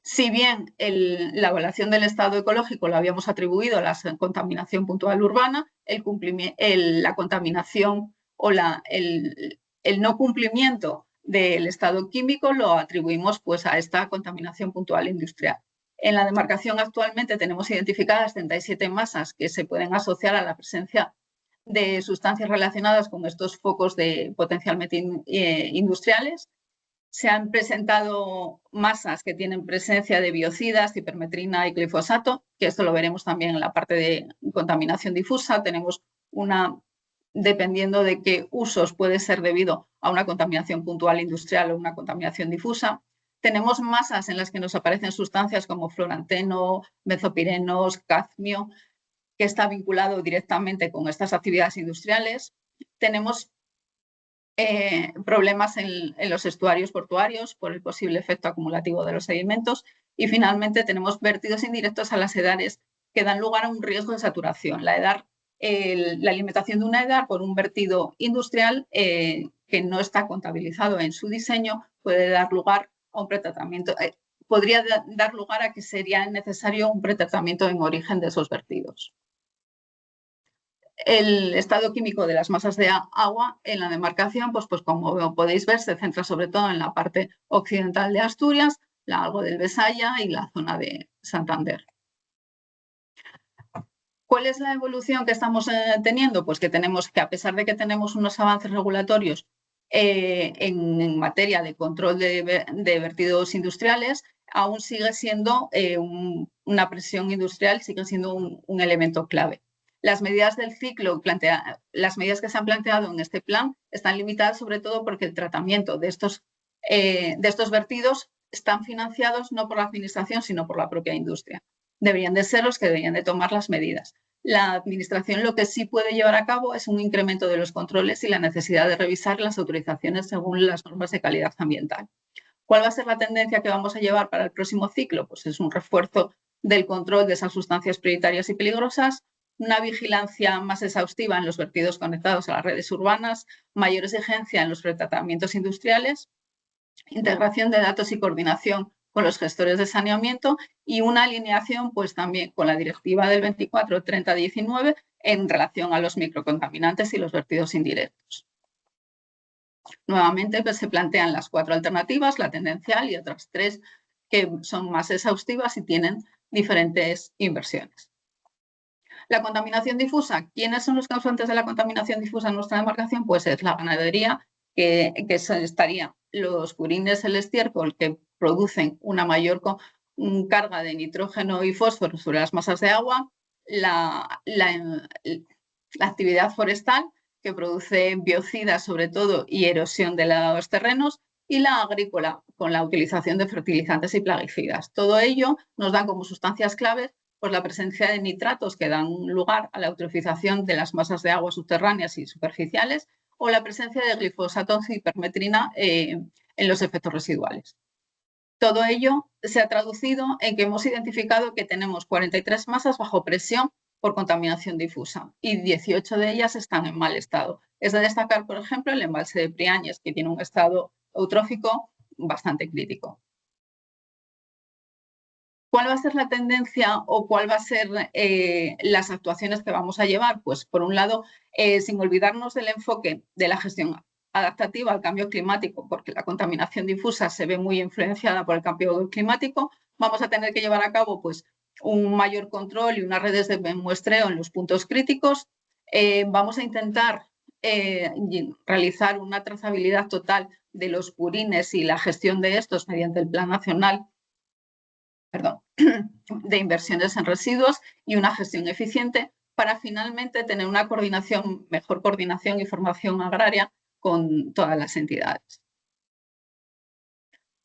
Si bien la evaluación del estado ecológico lo habíamos atribuido a la contaminación puntual urbana, la contaminación o el no cumplimiento del estado químico lo atribuimos pues, a esta contaminación puntual industrial. En la demarcación actualmente tenemos identificadas 37 masas que se pueden asociar a la presencia de sustancias relacionadas con estos focos potencialmente industriales. Se han presentado masas que tienen presencia de biocidas, hipermetrina y glifosato, que esto lo veremos también en la parte de contaminación difusa. Tenemos una dependiendo de qué usos puede ser debido a una contaminación puntual industrial o una contaminación difusa. Tenemos masas en las que nos aparecen sustancias como fluoranteno, benzopirenos, cadmio, que está vinculado directamente con estas actividades industriales. Tenemos problemas en los estuarios portuarios por el posible efecto acumulativo de los sedimentos. Y finalmente tenemos vertidos indirectos a las edades que dan lugar a un riesgo de saturación. La alimentación de una edar por un vertido industrial que no está contabilizado en su diseño puede dar lugar a un pretratamiento. Podría dar lugar a que sería necesario un pretratamiento en origen de esos vertidos. El estado químico de las masas de agua en la demarcación, pues como podéis ver, se centra sobre todo en la parte occidental de Asturias, algo del Besaya y la zona de Santander. ¿Cuál es la evolución que estamos teniendo? Pues que tenemos que, a pesar de que tenemos unos avances regulatorios en materia de control de vertidos industriales, aún sigue siendo una presión industrial, sigue siendo un elemento clave. Las medidas del ciclo, las medidas que se han planteado en este plan están limitadas sobre todo porque el tratamiento de estos vertidos están financiados no por la administración, sino por la propia industria. Deberían de ser los que deberían de tomar las medidas. La administración lo que sí puede llevar a cabo es un incremento de los controles y la necesidad de revisar las autorizaciones según las normas de calidad ambiental. ¿Cuál va a ser la tendencia que vamos a llevar para el próximo ciclo? Pues es un refuerzo del control de esas sustancias prioritarias y peligrosas, una vigilancia más exhaustiva en los vertidos conectados a las redes urbanas, mayor exigencia en los pretratamientos industriales, integración de datos y coordinación con los gestores de saneamiento y una alineación pues también con la directiva del 24/30/19 en relación a los microcontaminantes y los vertidos indirectos. Nuevamente pues, se plantean las 4 alternativas, la tendencial y otras 3 que son más exhaustivas y tienen diferentes inversiones. La contaminación difusa. ¿Quiénes son los causantes de la contaminación difusa en nuestra demarcación? Pues es la ganadería, que estarían los purines, el estiércol, que producen una mayor carga de nitrógeno y fósforo sobre las masas de agua, la actividad forestal, que produce biocidas sobre todo y erosión de los terrenos, y la agrícola, con la utilización de fertilizantes y plaguicidas. Todo ello nos da como sustancias claves pues la presencia de nitratos que dan lugar a la eutrofización de las masas de agua subterráneas y superficiales o la presencia de glifosato y hipermetrina en los efectos residuales. Todo ello se ha traducido en que hemos identificado que tenemos 43 masas bajo presión por contaminación difusa y 18 de ellas están en mal estado. Es de destacar, por ejemplo, el embalse de Priañes, que tiene un estado eutrófico bastante crítico. ¿Cuál va a ser la tendencia o cuál va a ser las actuaciones que vamos a llevar? Pues, por un lado, sin olvidarnos del enfoque de la gestión adaptativa al cambio climático, porque la contaminación difusa se ve muy influenciada por el cambio climático, vamos a tener que llevar a cabo pues, un mayor control y unas redes de muestreo en los puntos críticos. Vamos a intentar realizar una trazabilidad total de los purines y la gestión de estos mediante el Plan Nacional de Inversiones en Residuos y una gestión eficiente para finalmente tener una mejor coordinación y formación agraria con todas las entidades.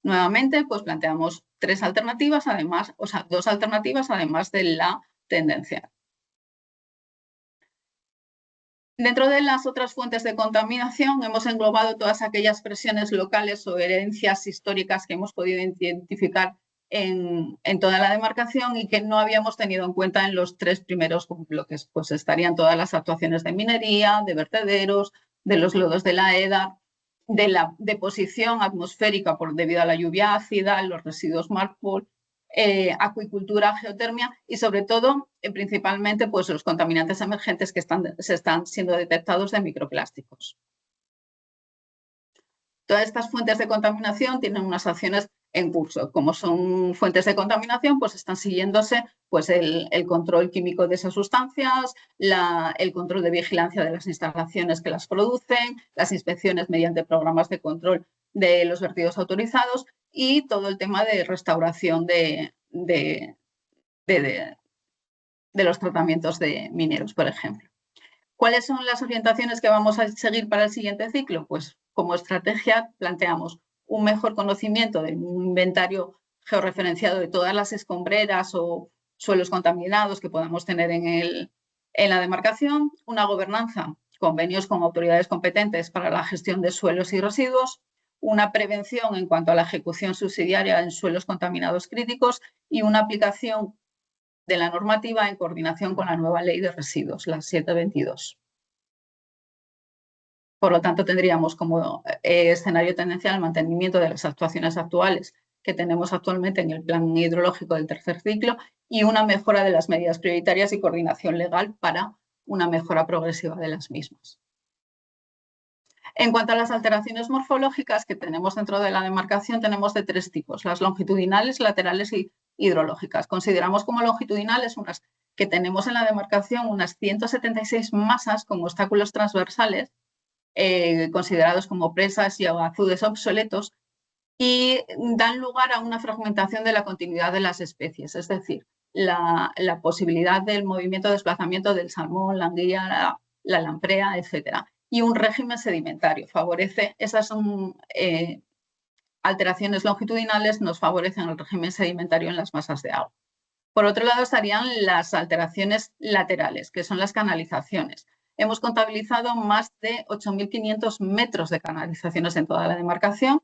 Nuevamente, pues planteamos 3 alternativas, además, 2 alternativas además de la tendencia. Dentro de las otras fuentes de contaminación hemos englobado todas aquellas presiones locales o herencias históricas que hemos podido identificar en toda la demarcación y que no habíamos tenido en cuenta en los 3 primeros bloques. Pues estarían todas las actuaciones de minería, de vertederos, de los lodos de la EDA, de la deposición atmosférica debido a la lluvia ácida, los residuos MARPOL, acuicultura, geotermia y sobre todo, principalmente, pues los contaminantes emergentes que se están siendo detectados de microplásticos. Todas estas fuentes de contaminación tienen unas acciones en curso. Como son fuentes de contaminación, pues están siguiéndose pues, el control químico de esas sustancias, el control de vigilancia de las instalaciones que las producen, las inspecciones mediante programas de control de los vertidos autorizados y todo el tema de restauración de los tratamientos de mineros, por ejemplo. ¿Cuáles son las orientaciones que vamos a seguir para el siguiente ciclo? Pues como estrategia planteamos un mejor conocimiento de un inventario georreferenciado de todas las escombreras o suelos contaminados que podamos tener en la demarcación, una gobernanza, convenios con autoridades competentes para la gestión de suelos y residuos, una prevención en cuanto a la ejecución subsidiaria en suelos contaminados críticos y una aplicación de la normativa en coordinación con la nueva ley de residuos, la 722. Por lo tanto, tendríamos como escenario tendencial el mantenimiento de las actuaciones actuales que tenemos actualmente en el plan hidrológico del tercer ciclo y una mejora de las medidas prioritarias y coordinación legal para una mejora progresiva de las mismas. En cuanto a las alteraciones morfológicas que tenemos dentro de la demarcación, tenemos de tres tipos, las longitudinales, laterales y hidrológicas. Consideramos como longitudinales unas que tenemos en la demarcación unas 176 masas con obstáculos transversales considerados como presas y aguazudes obsoletos y dan lugar a una fragmentación de la continuidad de las especies, es decir, la posibilidad del movimiento de desplazamiento del salmón, la anguilla, la lamprea, etcétera. Y un régimen sedimentario favorece, esas son alteraciones longitudinales, nos favorecen el régimen sedimentario en las masas de agua. Por otro lado estarían las alteraciones laterales, que son las canalizaciones. Hemos contabilizado más de 8.500 metros de canalizaciones en toda la demarcación.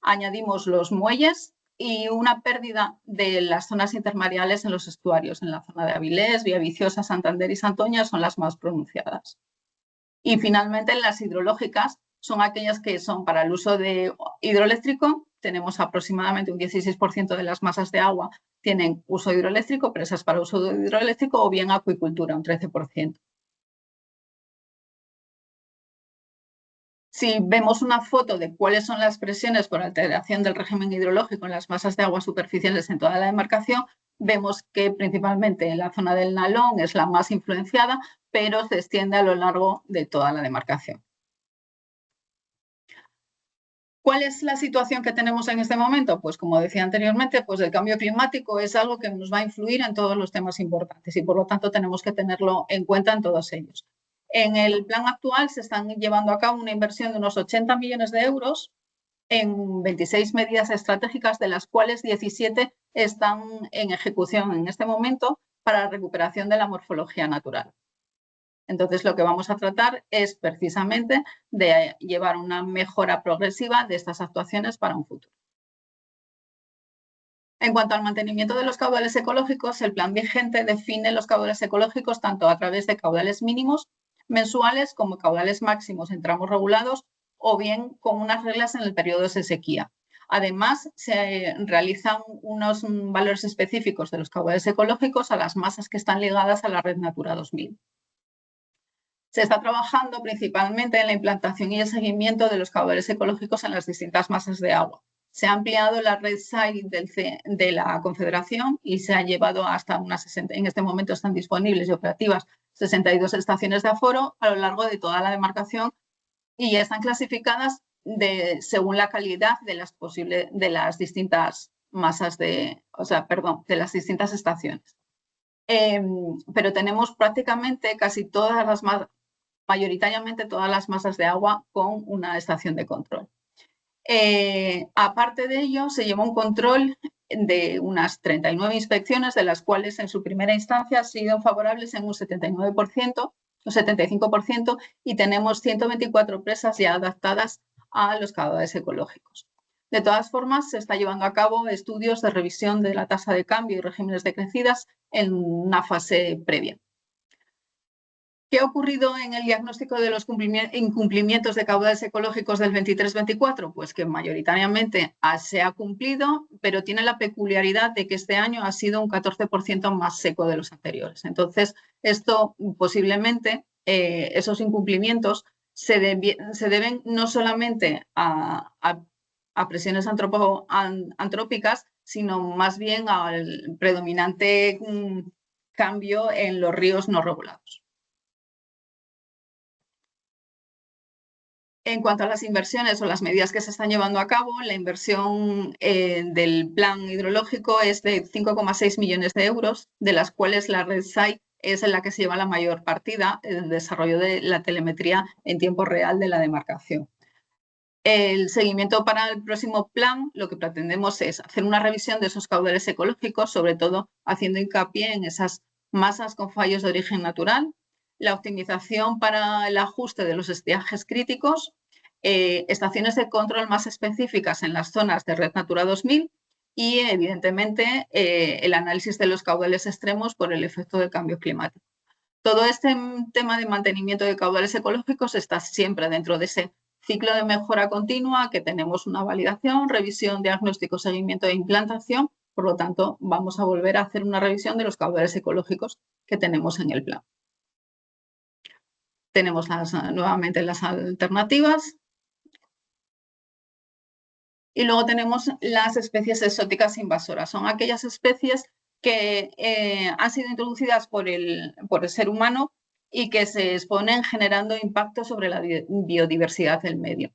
Añadimos los muelles y una pérdida de las zonas intermareales en los estuarios. En la zona de Avilés, Villaviciosa, Santander y Santoña son las más pronunciadas. Y finalmente las hidrológicas son aquellas que son para el uso de hidroeléctrico. Tenemos aproximadamente un 16% de las masas de agua tienen uso hidroeléctrico, presas para uso hidroeléctrico o bien acuicultura, un 13%. Si vemos una foto de cuáles son las presiones por alteración del régimen hidrológico en las masas de agua superficiales en toda la demarcación, vemos que principalmente en la zona del Nalón es la más influenciada, pero se extiende a lo largo de toda la demarcación. ¿Cuál es la situación que tenemos en este momento? Pues como decía anteriormente, pues el cambio climático es algo que nos va a influir en todos los temas importantes y por lo tanto tenemos que tenerlo en cuenta en todos ellos. En el plan actual se están llevando a cabo una inversión de unos 80 millones de euros en 26 medidas estratégicas, de las cuales 17 están en ejecución en este momento para la recuperación de la morfología natural. Entonces, lo que vamos a tratar es precisamente de llevar una mejora progresiva de estas actuaciones para un futuro. En cuanto al mantenimiento de los caudales ecológicos, el plan vigente define los caudales ecológicos tanto a través de caudales mínimos mensuales como caudales máximos en tramos regulados o bien con unas reglas en el periodo de sequía. Además, se realizan unos valores específicos de los caudales ecológicos a las masas que están ligadas a la red Natura 2000. Se está trabajando principalmente en la implantación y el seguimiento de los caudales ecológicos en las distintas masas de agua. Se ha ampliado la red SAI de la Confederación y se ha llevado hasta unas 60, en este momento están disponibles y operativas 62 estaciones de aforo a lo largo de toda la demarcación y están clasificadas según la calidad de las distintas masas de las distintas estaciones. Pero tenemos prácticamente casi todas las mayoritariamente todas las masas de agua con una estación de control. Aparte de ello, se llevó un control de unas 39 inspecciones, de las cuales en su primera instancia han sido favorables en un 79%, un 75%, y tenemos 124 presas ya adaptadas a los caudales ecológicos. De todas formas, se está llevando a cabo estudios de revisión de la tasa de cambio y regímenes de crecidas en una fase previa. ¿Qué ha ocurrido en el diagnóstico de los incumplimientos de caudales ecológicos del 23-24? Pues que mayoritariamente se ha cumplido, pero tiene la peculiaridad de que este año ha sido un 14% más seco de los anteriores. Entonces, esto posiblemente, esos incumplimientos se deben no solamente a presiones antrópicas, sino más bien al predominante cambio en los ríos no regulados. En cuanto a las inversiones o las medidas que se están llevando a cabo, la inversión del plan hidrológico es de 5,6 millones de euros, de las cuales la red SAI es en la que se lleva la mayor partida el desarrollo de la telemetría en tiempo real de la demarcación. El seguimiento para el próximo plan, lo que pretendemos es hacer una revisión de esos caudales ecológicos, sobre todo haciendo hincapié en esas masas con fallos de origen natural, la optimización para el ajuste de los estiajes críticos, estaciones de control más específicas en las zonas de Red Natura 2000 y, evidentemente, el análisis de los caudales extremos por el efecto del cambio climático. Todo este tema de mantenimiento de caudales ecológicos está siempre dentro de ese ciclo de mejora continua, que tenemos una validación, revisión, diagnóstico, seguimiento e implantación. Por lo tanto, vamos a volver a hacer una revisión de los caudales ecológicos que tenemos en el plan. Tenemos nuevamente las alternativas. Y luego tenemos las especies exóticas invasoras. Son aquellas especies que han sido introducidas por el ser humano y que se exponen generando impacto sobre la biodiversidad del medio.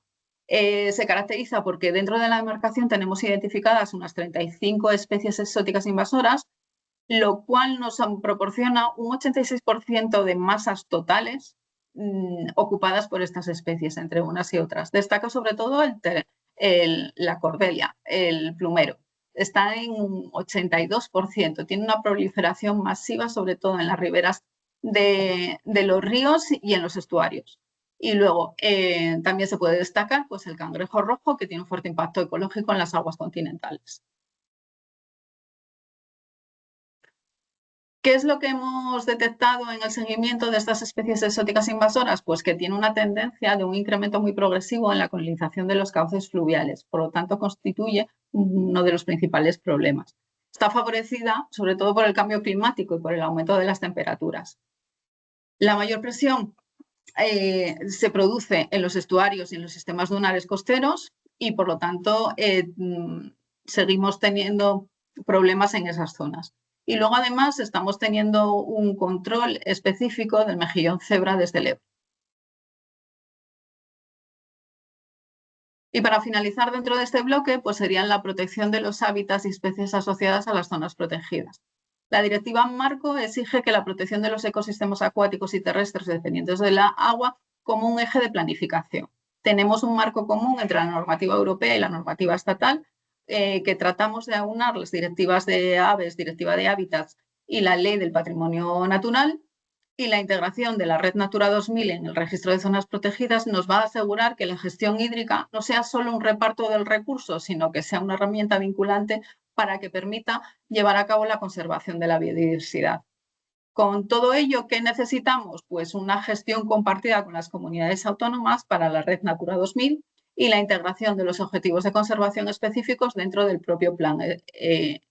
Se caracteriza porque dentro de la demarcación tenemos identificadas unas 35 especies exóticas invasoras, lo cual nos proporciona un 86% de masas totales ocupadas por estas especies, entre unas y otras. Destaca sobre todo la cordelia, el plumero. Está en un 82%, tiene una proliferación masiva, sobre todo en las riberas de los ríos y en los estuarios. Y luego también se puede destacar pues, el cangrejo rojo, que tiene un fuerte impacto ecológico en las aguas continentales. ¿Qué es lo que hemos detectado en el seguimiento de estas especies exóticas invasoras? Pues que tiene una tendencia de un incremento muy progresivo en la colonización de los cauces fluviales, por lo tanto constituye uno de los principales problemas. Está favorecida sobre todo por el cambio climático y por el aumento de las temperaturas. La mayor presión se produce en los estuarios y en los sistemas dunares costeros y por lo tanto seguimos teniendo problemas en esas zonas. Y luego, además, estamos teniendo un control específico del mejillón cebra desde el Ebro. Y para finalizar dentro de este bloque, pues serían la protección de los hábitats y especies asociadas a las zonas protegidas. La Directiva Marco exige que la protección de los ecosistemas acuáticos y terrestres dependientes del agua como un eje de planificación. Tenemos un marco común entre la normativa europea y la normativa estatal, que tratamos de aunar las directivas de aves, directiva de hábitats y la ley del patrimonio natural, y la integración de la Red Natura 2000 en el registro de zonas protegidas nos va a asegurar que la gestión hídrica no sea solo un reparto del recurso, sino que sea una herramienta vinculante para que permita llevar a cabo la conservación de la biodiversidad. Con todo ello, ¿qué necesitamos? Pues una gestión compartida con las comunidades autónomas para la Red Natura 2000 y la integración de los objetivos de conservación específicos dentro del propio plan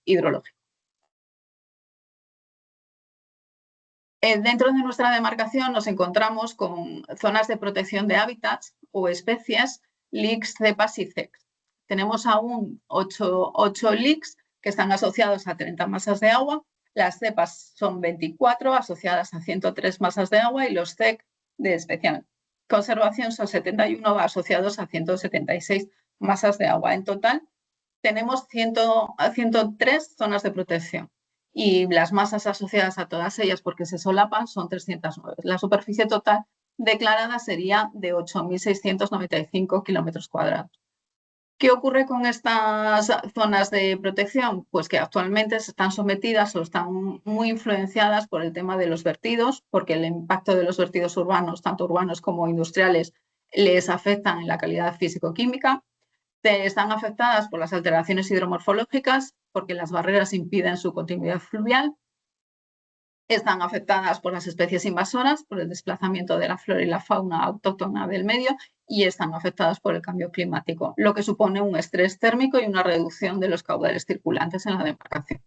hidrológico. Dentro de nuestra demarcación nos encontramos con zonas de protección de hábitats o especies, LICs, cepas y CECs. Tenemos aún 8 LICs que están asociados a 30 masas de agua. Las cepas son 24 asociadas a 103 masas de agua y los CEC de especial conservación son 71 asociados a 176 masas de agua. En total tenemos 103 zonas de protección y las masas asociadas a todas ellas, porque se solapan, son 309. La superficie total declarada sería de 8.695 kilómetros cuadrados. ¿Qué ocurre con estas zonas de protección? Pues que actualmente están sometidas o están muy influenciadas por el tema de los vertidos, porque el impacto de los vertidos urbanos, tanto urbanos como industriales, les afectan en la calidad físico-química. Están afectadas por las alteraciones hidromorfológicas, porque las barreras impiden su continuidad fluvial. Están afectadas por las especies invasoras, por el desplazamiento de la flora y la fauna autóctona del medio, y están afectadas por el cambio climático, lo que supone un estrés térmico y una reducción de los caudales circulantes en la demarcación.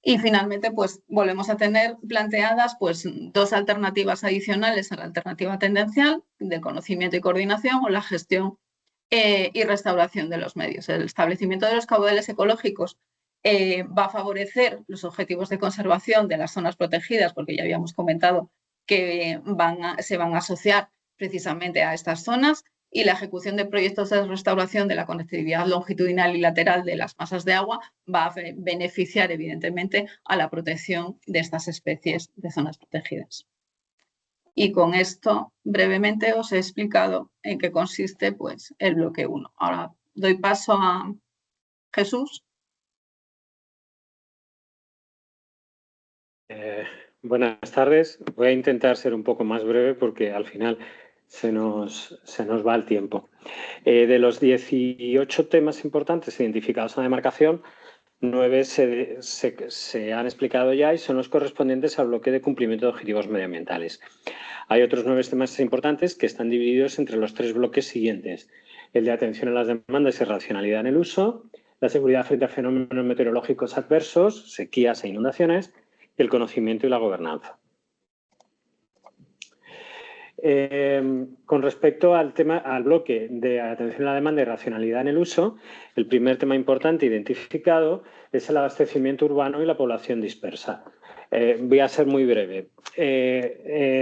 Y finalmente, pues volvemos a tener planteadas pues, 2 alternativas adicionales a la alternativa tendencial del conocimiento y coordinación o la gestión y restauración de los medios. El establecimiento de los caudales ecológicos va a favorecer los objetivos de conservación de las zonas protegidas, porque ya habíamos comentado que se van a asociar precisamente a estas zonas, y la ejecución de proyectos de restauración de la conectividad longitudinal y lateral de las masas de agua va a beneficiar evidentemente a la protección de estas especies de zonas protegidas. Y con esto brevemente os he explicado en qué consiste pues, el bloque 1. Ahora doy paso a Jesús. Buenas tardes. Voy a intentar ser un poco más breve porque al final se nos va el tiempo. De los 18 temas importantes identificados en la demarcación, 9 se han explicado ya y son los correspondientes al bloque de cumplimiento de objetivos medioambientales. Hay otros 9 temas importantes que están divididos entre los 3 bloques siguientes: el de atención a las demandas y racionalidad en el uso, la seguridad frente a fenómenos meteorológicos adversos, sequías e inundaciones, y el conocimiento y la gobernanza. Con respecto al bloque de atención a la demanda y racionalidad en el uso, el primer tema importante identificado es el abastecimiento urbano y la población dispersa. Voy a ser muy breve.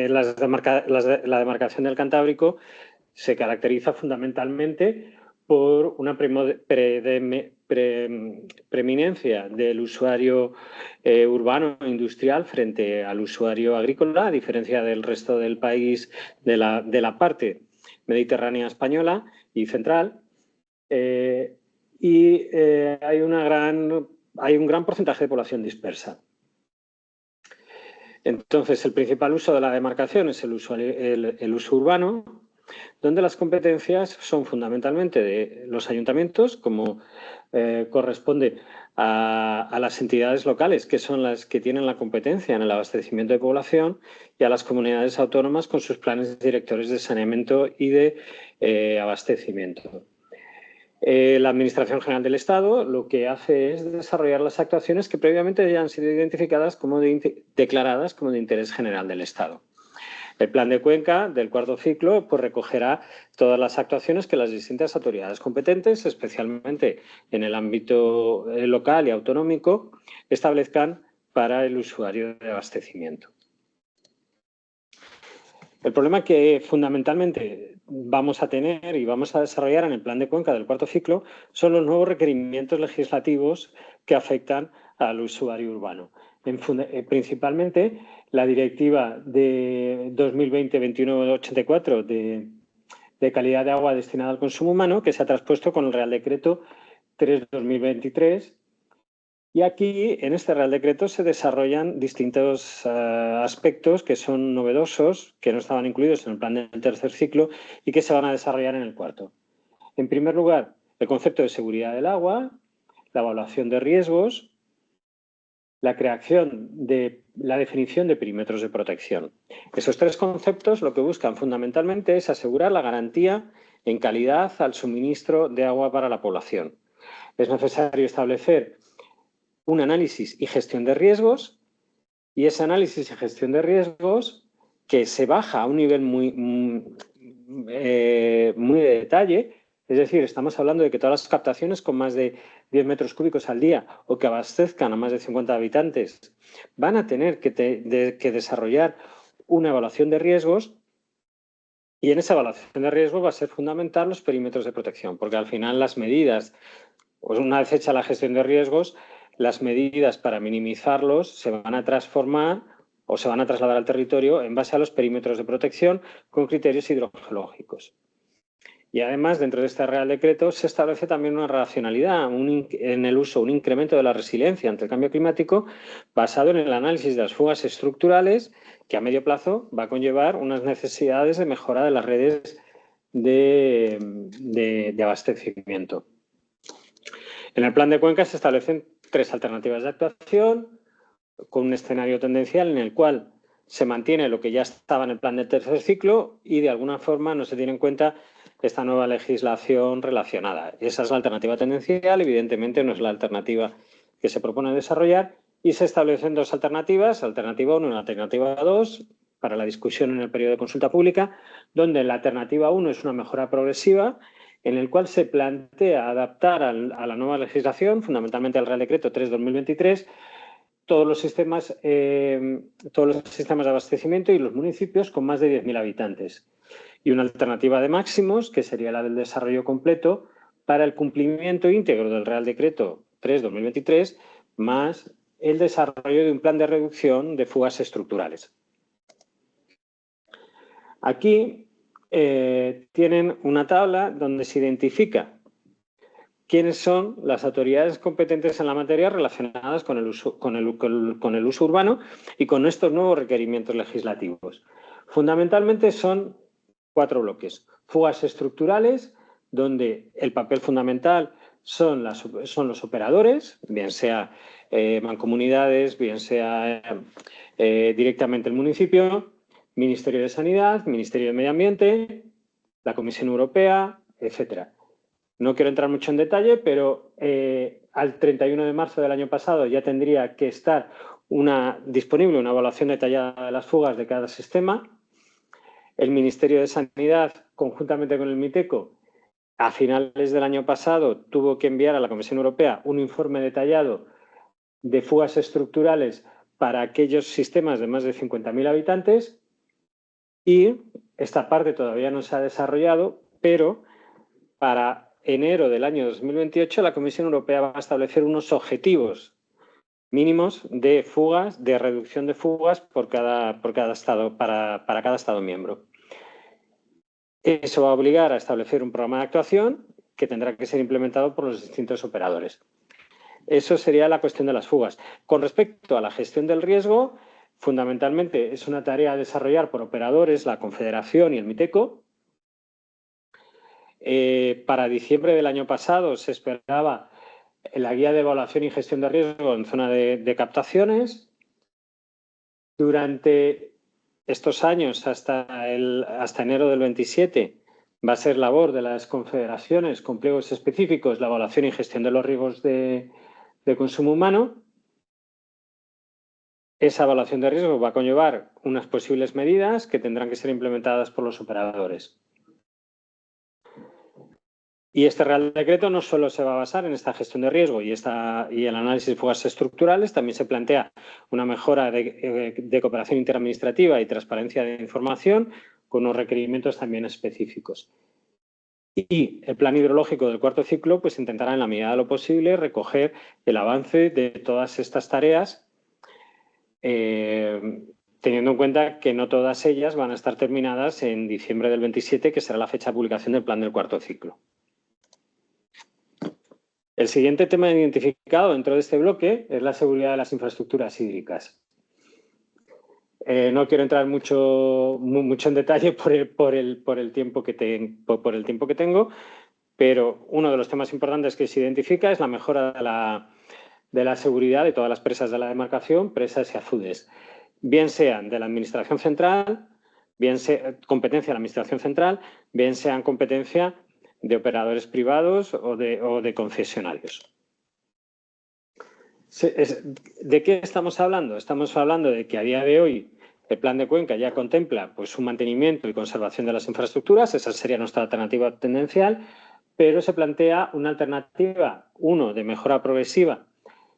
La demarcación del Cantábrico se caracteriza fundamentalmente por una preeminencia del usuario urbano e industrial frente al usuario agrícola, a diferencia del resto del país, de la parte mediterránea española y central. Hay un gran porcentaje de población dispersa. Entonces, el principal uso de la demarcación es el uso urbano, donde las competencias son fundamentalmente de los ayuntamientos, como corresponde a las entidades locales, que son las que tienen la competencia en el abastecimiento de población, y a las comunidades autónomas con sus planes directores de saneamiento y de abastecimiento. La Administración General del Estado lo que hace es desarrollar las actuaciones que previamente ya han sido identificadas declaradas como de interés general del Estado. El plan de Cuenca del cuarto ciclo pues, recogerá todas las actuaciones que las distintas autoridades competentes, especialmente en el ámbito local y autonómico, establezcan para el usuario de abastecimiento. El problema que fundamentalmente vamos a tener y vamos a desarrollar en el plan de Cuenca del cuarto ciclo son los nuevos requerimientos legislativos que afectan al usuario urbano. Principalmente la directiva de 2020-2184 de calidad de agua destinada al consumo humano, que se ha traspuesto con el Real Decreto 3/2023. Y aquí, en este Real Decreto, se desarrollan distintos aspectos que son novedosos, que no estaban incluidos en el plan del tercer ciclo y que se van a desarrollar en el cuarto. En primer lugar, el concepto de seguridad del agua, la evaluación de riesgos, la creación de la definición de perímetros de protección. Esos 3 conceptos lo que buscan fundamentalmente es asegurar la garantía en calidad al suministro de agua para la población. Es necesario establecer un análisis y gestión de riesgos, y ese análisis y gestión de riesgos que se baja a un nivel muy de detalle. Es decir, estamos hablando de que todas las captaciones con más de 10 metros cúbicos al día o que abastezcan a más de 50 habitantes van a tener que desarrollar una evaluación de riesgos, y en esa evaluación de riesgos va a ser fundamental los perímetros de protección, porque al final las medidas, pues una vez hecha la gestión de riesgos, las medidas para minimizarlos se van a transformar o se van a trasladar al territorio en base a los perímetros de protección con criterios hidrogeológicos. Y además, dentro de este Real Decreto, se establece también una racionalidad en el uso, un incremento de la resiliencia ante el cambio climático basado en el análisis de las fugas estructurales, que a medio plazo va a conllevar unas necesidades de mejora de las redes de abastecimiento. En el plan de Cuenca se establecen 3 alternativas de actuación con un escenario tendencial en el cual se mantiene lo que ya estaba en el plan del tercer ciclo y de alguna forma no se tiene en cuenta esta nueva legislación relacionada. Esa es la alternativa tendencial, evidentemente no es la alternativa que se propone desarrollar, y se establecen 2 alternativas, alternativa 1 y alternativa 2, para la discusión en el periodo de consulta pública, donde la alternativa 1 es una mejora progresiva, en el cual se plantea adaptar a la nueva legislación, fundamentalmente al Real Decreto 3/2023, todos los sistemas de abastecimiento y los municipios con más de 10.000 habitantes. y una alternativa de máximos, que sería la del desarrollo completo, para el cumplimiento íntegro del Real Decreto 3/2023, más el desarrollo de un plan de reducción de fugas estructurales. Aquí tienen una tabla donde se identifica quiénes son las autoridades competentes en la materia relacionadas con el uso urbano y con estos nuevos requerimientos legislativos. Fundamentalmente son 4 bloques. Fugas estructurales, donde el papel fundamental son los operadores, bien sea mancomunidades, bien sea directamente el municipio, Ministerio de Sanidad, Ministerio de Medio Ambiente, la Comisión Europea, etcétera. No quiero entrar mucho en detalle, pero al 31 de marzo del año pasado ya tendría que estar disponible una evaluación detallada de las fugas de cada sistema. El Ministerio de Sanidad, conjuntamente con el MITECO, a finales del año pasado tuvo que enviar a la Comisión Europea un informe detallado de fugas estructurales para aquellos sistemas de más de 50.000 habitantes y esta parte todavía no se ha desarrollado, pero para enero del año 2028 la Comisión Europea va a establecer unos objetivos mínimos de fugas, de reducción de fugas por cada estado, para cada estado miembro. Eso va a obligar a establecer un programa de actuación que tendrá que ser implementado por los distintos operadores. Eso sería la cuestión de las fugas. Con respecto a la gestión del riesgo, fundamentalmente es una tarea a desarrollar por operadores, la Confederación y el MITECO. Para diciembre del año pasado se esperaba la guía de evaluación y gestión de riesgo en zona de captaciones. Durante estos años, hasta enero del 27, va a ser labor de las confederaciones con pliegos específicos la evaluación y gestión de los riesgos de consumo humano. Esa evaluación de riesgo va a conllevar unas posibles medidas que tendrán que ser implementadas por los operadores. Y este Real Decreto no solo se va a basar en esta gestión de riesgo y el análisis de fugas estructurales, también se plantea una mejora de cooperación interadministrativa y transparencia de información con unos requerimientos también específicos. Y el plan hidrológico del cuarto ciclo pues intentará en la medida de lo posible recoger el avance de todas estas tareas, teniendo en cuenta que no todas ellas van a estar terminadas en diciembre del 27, que será la fecha de publicación del plan del cuarto ciclo. El siguiente tema identificado dentro de este bloque es la seguridad de las infraestructuras hídricas. No quiero entrar mucho en detalle por el tiempo que tengo, pero uno de los temas importantes que se identifica es la mejora de la seguridad de todas las presas de la demarcación, presas y azudes, bien sean de la Administración Central, bien sea competencia de la Administración Central, bien sean competencia de operadores privados o de concesionarios. ¿De qué estamos hablando? Estamos hablando de que a día de hoy el Plan de Cuenca ya contempla pues, un mantenimiento y conservación de las infraestructuras, esa sería nuestra alternativa tendencial, pero se plantea una alternativa, de mejora progresiva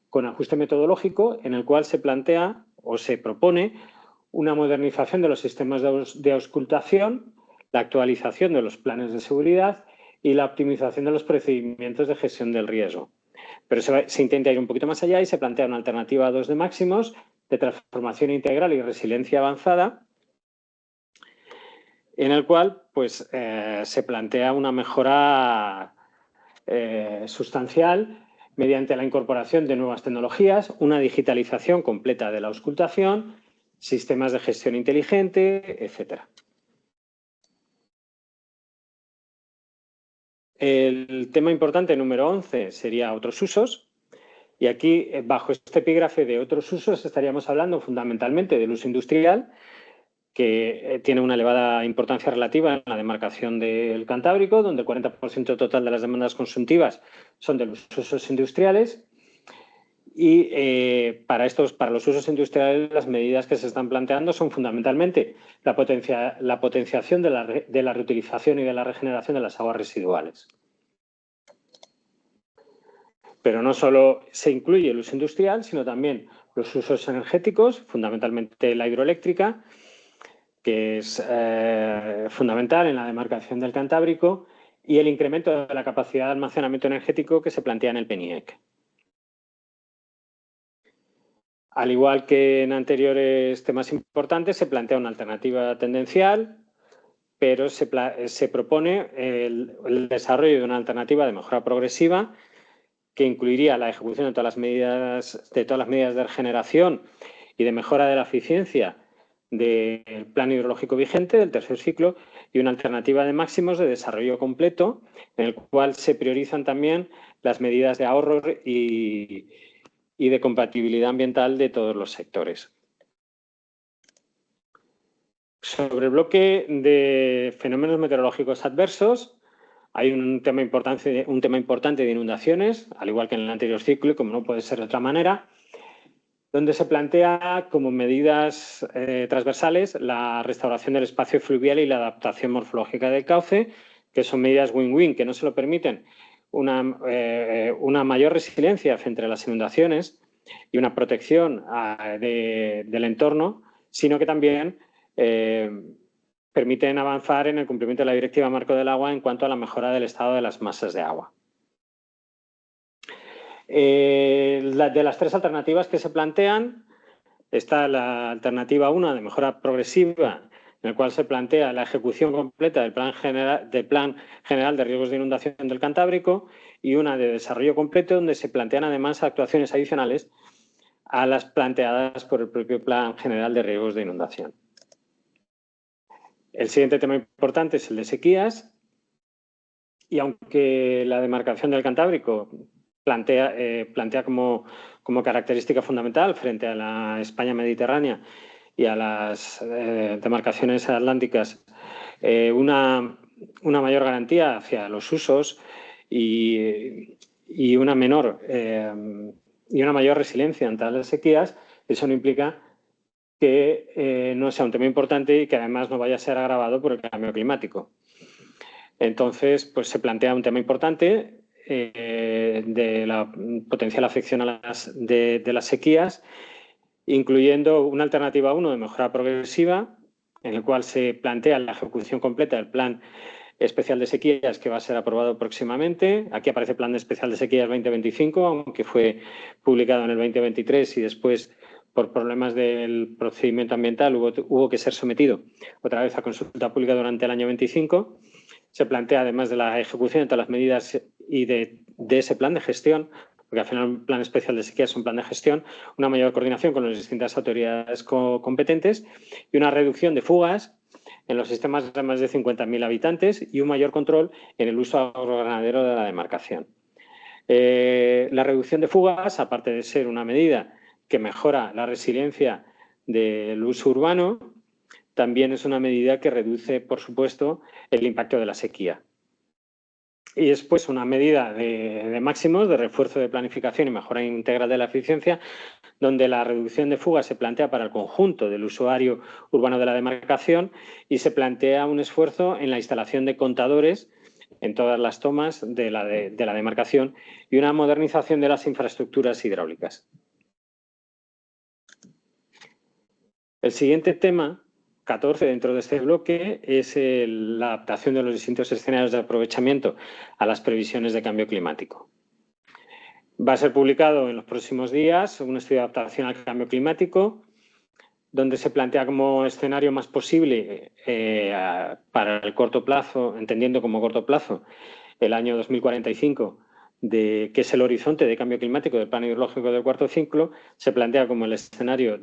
con ajuste metodológico, en el cual se plantea o se propone una modernización de los sistemas de auscultación, la actualización de los planes de seguridad y la optimización de los procedimientos de gestión del riesgo. Pero se intenta ir un poquito más allá y se plantea una alternativa 2 de máximos de transformación integral y resiliencia avanzada, en el cual pues, se plantea una mejora sustancial mediante la incorporación de nuevas tecnologías, una digitalización completa de la auscultación, sistemas de gestión inteligente, etcétera. El tema importante número 11 sería otros usos. Y aquí, bajo este epígrafe de otros usos, estaríamos hablando fundamentalmente del uso industrial, que tiene una elevada importancia relativa en la demarcación del Cantábrico, donde el 40% total de las demandas consultivas son de los usos industriales. Y para los usos industriales, las medidas que se están planteando son fundamentalmente la potenciación de la reutilización y de la regeneración de las aguas residuales. Pero no solo se incluye el uso industrial, sino también los usos energéticos, fundamentalmente la hidroeléctrica, que es fundamental en la demarcación del Cantábrico, y el incremento de la capacidad de almacenamiento energético que se plantea en el PNIEC. Al igual que en anteriores temas importantes, se plantea una alternativa tendencial, pero se propone el desarrollo de una alternativa de mejora progresiva que incluiría la ejecución de todas las medidas de regeneración y de mejora de la eficiencia del plan hidrológico vigente del tercer ciclo, y una alternativa de máximos de desarrollo completo, en el cual se priorizan también las medidas de ahorro y de compatibilidad ambiental de todos los sectores. Sobre el bloque de fenómenos meteorológicos adversos, hay un tema importante de inundaciones, al igual que en el anterior ciclo, y como no puede ser de otra manera, donde se plantea como medidas transversales la restauración del espacio fluvial y la adaptación morfológica del cauce, que son medidas win-win, que no solo permiten una mayor resiliencia frente a las inundaciones y una protección del entorno, sino que también permiten avanzar en el cumplimiento de la Directiva Marco del Agua en cuanto a la mejora del estado de las masas de agua. De las tres alternativas que se plantean, está la alternativa 1 de mejora progresiva, en el cual se plantea la ejecución completa del Plan General de Riesgos de Inundación del Cantábrico, y una de desarrollo completo, donde se plantean además actuaciones adicionales a las planteadas por el propio Plan General de Riesgos de Inundación. El siguiente tema importante es el de sequías, y aunque la demarcación del Cantábrico plantea como característica fundamental frente a la España mediterránea y a las demarcaciones atlánticas una mayor garantía hacia los usos y una mayor resiliencia ante las sequías, eso no implica que no sea un tema importante y que además no vaya a ser agravado por el cambio climático. Entonces, pues se plantea un tema importante de la potencial afección de las sequías, incluyendo una alternativa 1 de mejora progresiva, en el cual se plantea la ejecución completa del Plan Especial de Sequías, que va a ser aprobado próximamente. Aquí aparece Plan Especial de Sequías 2025, aunque fue publicado en el 2023 y después, por problemas del procedimiento ambiental, hubo que ser sometido otra vez a consulta pública durante el año 25. Se plantea, además de la ejecución de todas las medidas y de ese plan de gestión, porque al final un plan especial de sequía es un plan de gestión, una mayor coordinación con las distintas autoridades competentes y una reducción de fugas en los sistemas de más de 50.000 habitantes y un mayor control en el uso agroganadero de la demarcación. La reducción de fugas, aparte de ser una medida que mejora la resiliencia del uso urbano, también es una medida que reduce, por supuesto, el impacto de la sequía. Y después una medida de máximos, de refuerzo de planificación y mejora integral de la eficiencia, donde la reducción de fugas se plantea para el conjunto del usuario urbano de la demarcación y se plantea un esfuerzo en la instalación de contadores en todas las tomas de la demarcación y una modernización de las infraestructuras hidráulicas. El siguiente tema, 14 dentro de este bloque, es la adaptación de los distintos escenarios de aprovechamiento a las previsiones de cambio climático. Va a ser publicado en los próximos días un estudio de adaptación al cambio climático, donde se plantea como escenario más posible para el corto plazo, entendiendo como corto plazo el año 2045, que es el horizonte de cambio climático del plan hidrológico del cuarto ciclo, se plantea como el escenario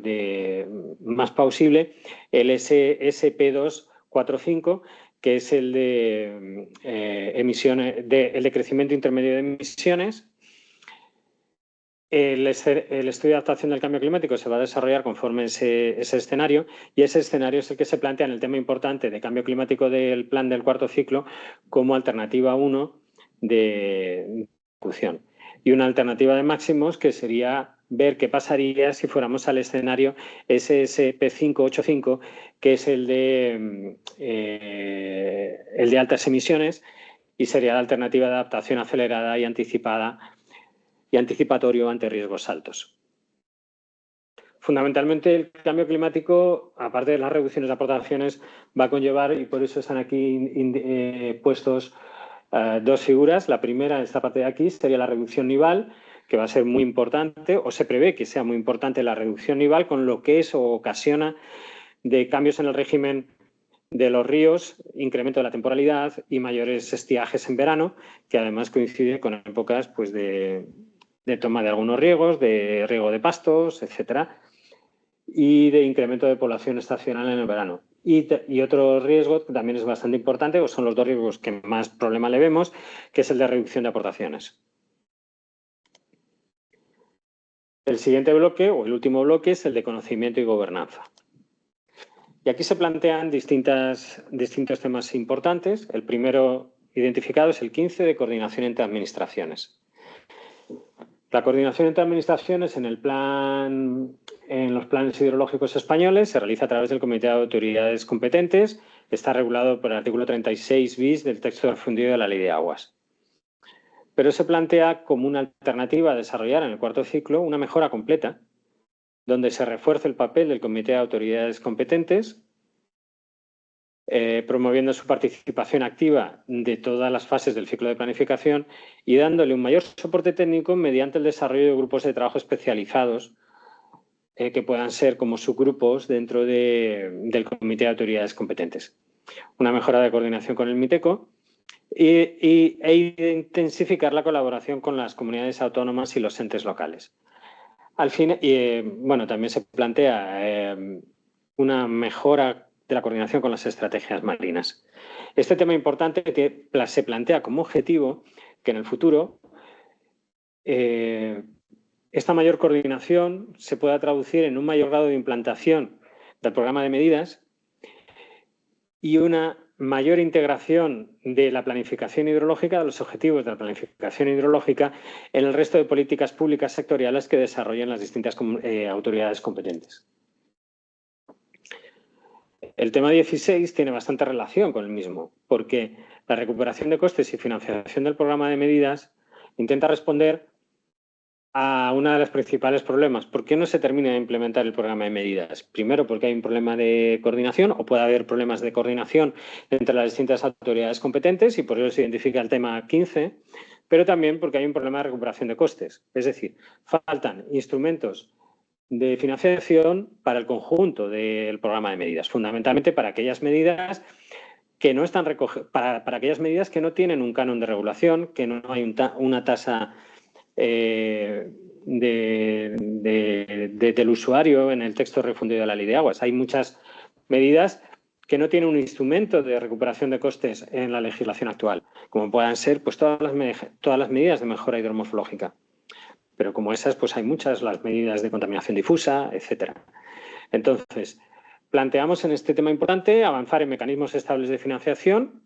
más plausible el SP245, que es el de el de crecimiento intermedio de emisiones. El estudio de adaptación del cambio climático se va a desarrollar conforme ese escenario, y ese escenario es el que se plantea en el tema importante de cambio climático del plan del cuarto ciclo como alternativa 1 de ejecución. Y una alternativa de máximos que sería ver qué pasaría si fuéramos al escenario SSP585, que es el de altas emisiones, y sería la alternativa de adaptación acelerada y anticipada y anticipatorio ante riesgos altos. Fundamentalmente, el cambio climático, aparte de las reducciones de aportaciones, va a conllevar, y por eso están aquí puestos dos figuras. La primera, en esta parte de aquí, sería la reducción nival, que va a ser muy importante, o se prevé que sea muy importante la reducción nival, con lo que eso ocasiona de cambios en el régimen de los ríos, incremento de la temporalidad y mayores estiajes en verano, que además coincide con épocas pues, de toma de algunos riegos, de riego de pastos, etcétera, y de incremento de población estacional en el verano. Y otro riesgo que también es bastante importante, o son los dos riesgos que más problema le vemos, que es el de reducción de aportaciones. El siguiente bloque, o el último bloque, es el de conocimiento y gobernanza. Y aquí se plantean distintos temas importantes. El primero identificado es el 15, de coordinación entre administraciones. La coordinación entre administraciones en los planes hidrológicos españoles se realiza a través del Comité de Autoridades Competentes. Está regulado por el artículo 36 bis del texto refundido de la Ley de Aguas. Pero se plantea como una alternativa a desarrollar en el cuarto ciclo una mejora completa, donde se refuerce el papel del Comité de Autoridades Competentes, promoviendo su participación activa de todas las fases del ciclo de planificación y dándole un mayor soporte técnico mediante el desarrollo de grupos de trabajo especializados que puedan ser como subgrupos dentro del Comité de Autoridades Competentes. Una mejora de coordinación con el MITECO e intensificar la colaboración con las comunidades autónomas y los entes locales. Al fin, bueno, también se plantea una mejora de la coordinación con las estrategias marinas. Este tema importante que se plantea como objetivo que en el futuro esta mayor coordinación se pueda traducir en un mayor grado de implantación del programa de medidas y una mayor integración de la planificación hidrológica, de los objetivos de la planificación hidrológica, en el resto de políticas públicas sectoriales que desarrollen las distintas autoridades competentes. El tema 16 tiene bastante relación con el mismo, porque la recuperación de costes y financiación del programa de medidas intenta responder a uno de los principales problemas. ¿Por qué no se termina de implementar el programa de medidas? Primero, porque hay un problema de coordinación o puede haber problemas de coordinación entre las distintas autoridades competentes y por eso se identifica el tema 15, pero también porque hay un problema de recuperación de costes. Es decir, faltan instrumentos de financiación para el conjunto del programa de medidas, fundamentalmente para aquellas medidas que no están para aquellas medidas que no tienen un canon de regulación, que no hay una tasa del usuario en el texto refundido de la Ley de Aguas. Hay muchas medidas que no tienen un instrumento de recuperación de costes en la legislación actual, como puedan ser pues, todas las medidas de mejora hidromorfológica. Pero como esas, pues hay muchas, las medidas de contaminación difusa, etcétera. Entonces, planteamos en este tema importante avanzar en mecanismos estables de financiación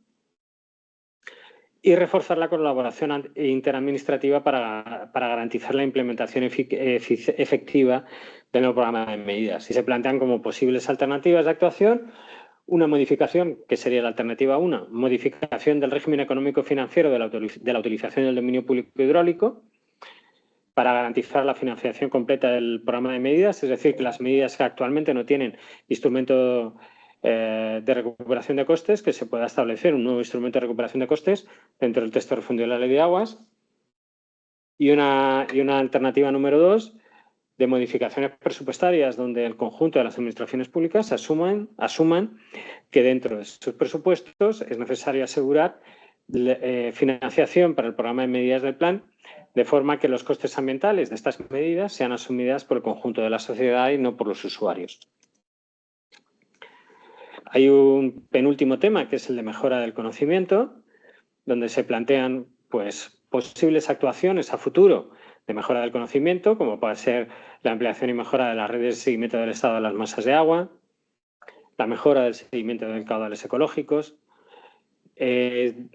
y reforzar la colaboración interadministrativa para garantizar la implementación efectiva del nuevo programa de medidas. Y se plantean como posibles alternativas de actuación una modificación, que sería la alternativa 1, modificación del régimen económico-financiero de la utilización del dominio público hidráulico para garantizar la financiación completa del programa de medidas, es decir, que las medidas que actualmente no tienen instrumento de recuperación de costes, que se pueda establecer un nuevo instrumento de recuperación de costes dentro del texto refundido de la Ley de Aguas. Y una alternativa número 2, de modificaciones presupuestarias, donde el conjunto de las administraciones públicas asuman que dentro de sus presupuestos es necesario asegurar financiación para el programa de medidas del plan, de forma que los costes ambientales de estas medidas sean asumidas por el conjunto de la sociedad y no por los usuarios. Hay un penúltimo tema, que es el de mejora del conocimiento, donde se plantean pues, posibles actuaciones a futuro de mejora del conocimiento, como puede ser la ampliación y mejora de las redes de seguimiento del estado de las masas de agua, la mejora del seguimiento de caudales ecológicos,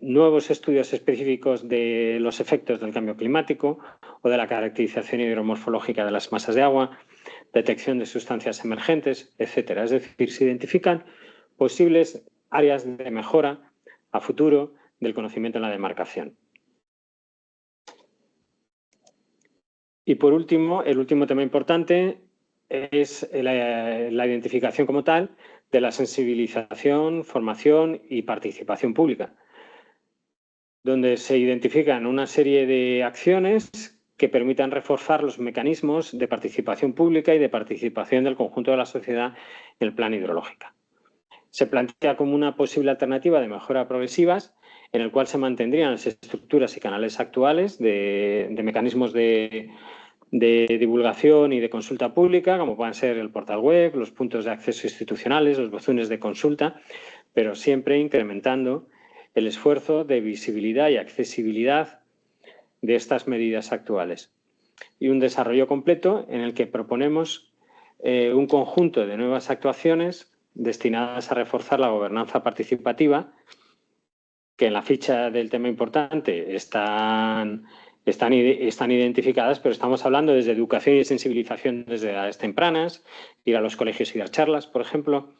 nuevos estudios específicos de los efectos del cambio climático o de la caracterización hidromorfológica de las masas de agua, detección de sustancias emergentes, etcétera. Es decir, se identifican posibles áreas de mejora a futuro del conocimiento en la demarcación. Y por último, el último tema importante es la identificación como tal de la sensibilización, formación y participación pública, donde se identifican una serie de acciones que permitan reforzar los mecanismos de participación pública y de participación del conjunto de la sociedad en el plan hidrológico. Se plantea como una posible alternativa de mejora progresivas en el cual se mantendrían las estructuras y canales actuales de mecanismos de divulgación y de consulta pública, como puedan ser el portal web, los puntos de acceso institucionales, los buzones de consulta, pero siempre incrementando el esfuerzo de visibilidad y accesibilidad de estas medidas actuales. Y un desarrollo completo en el que proponemos un conjunto de nuevas actuaciones destinadas a reforzar la gobernanza participativa, que en la ficha del tema importante están identificadas, pero estamos hablando desde educación y sensibilización desde edades tempranas, ir a los colegios y dar charlas, por ejemplo,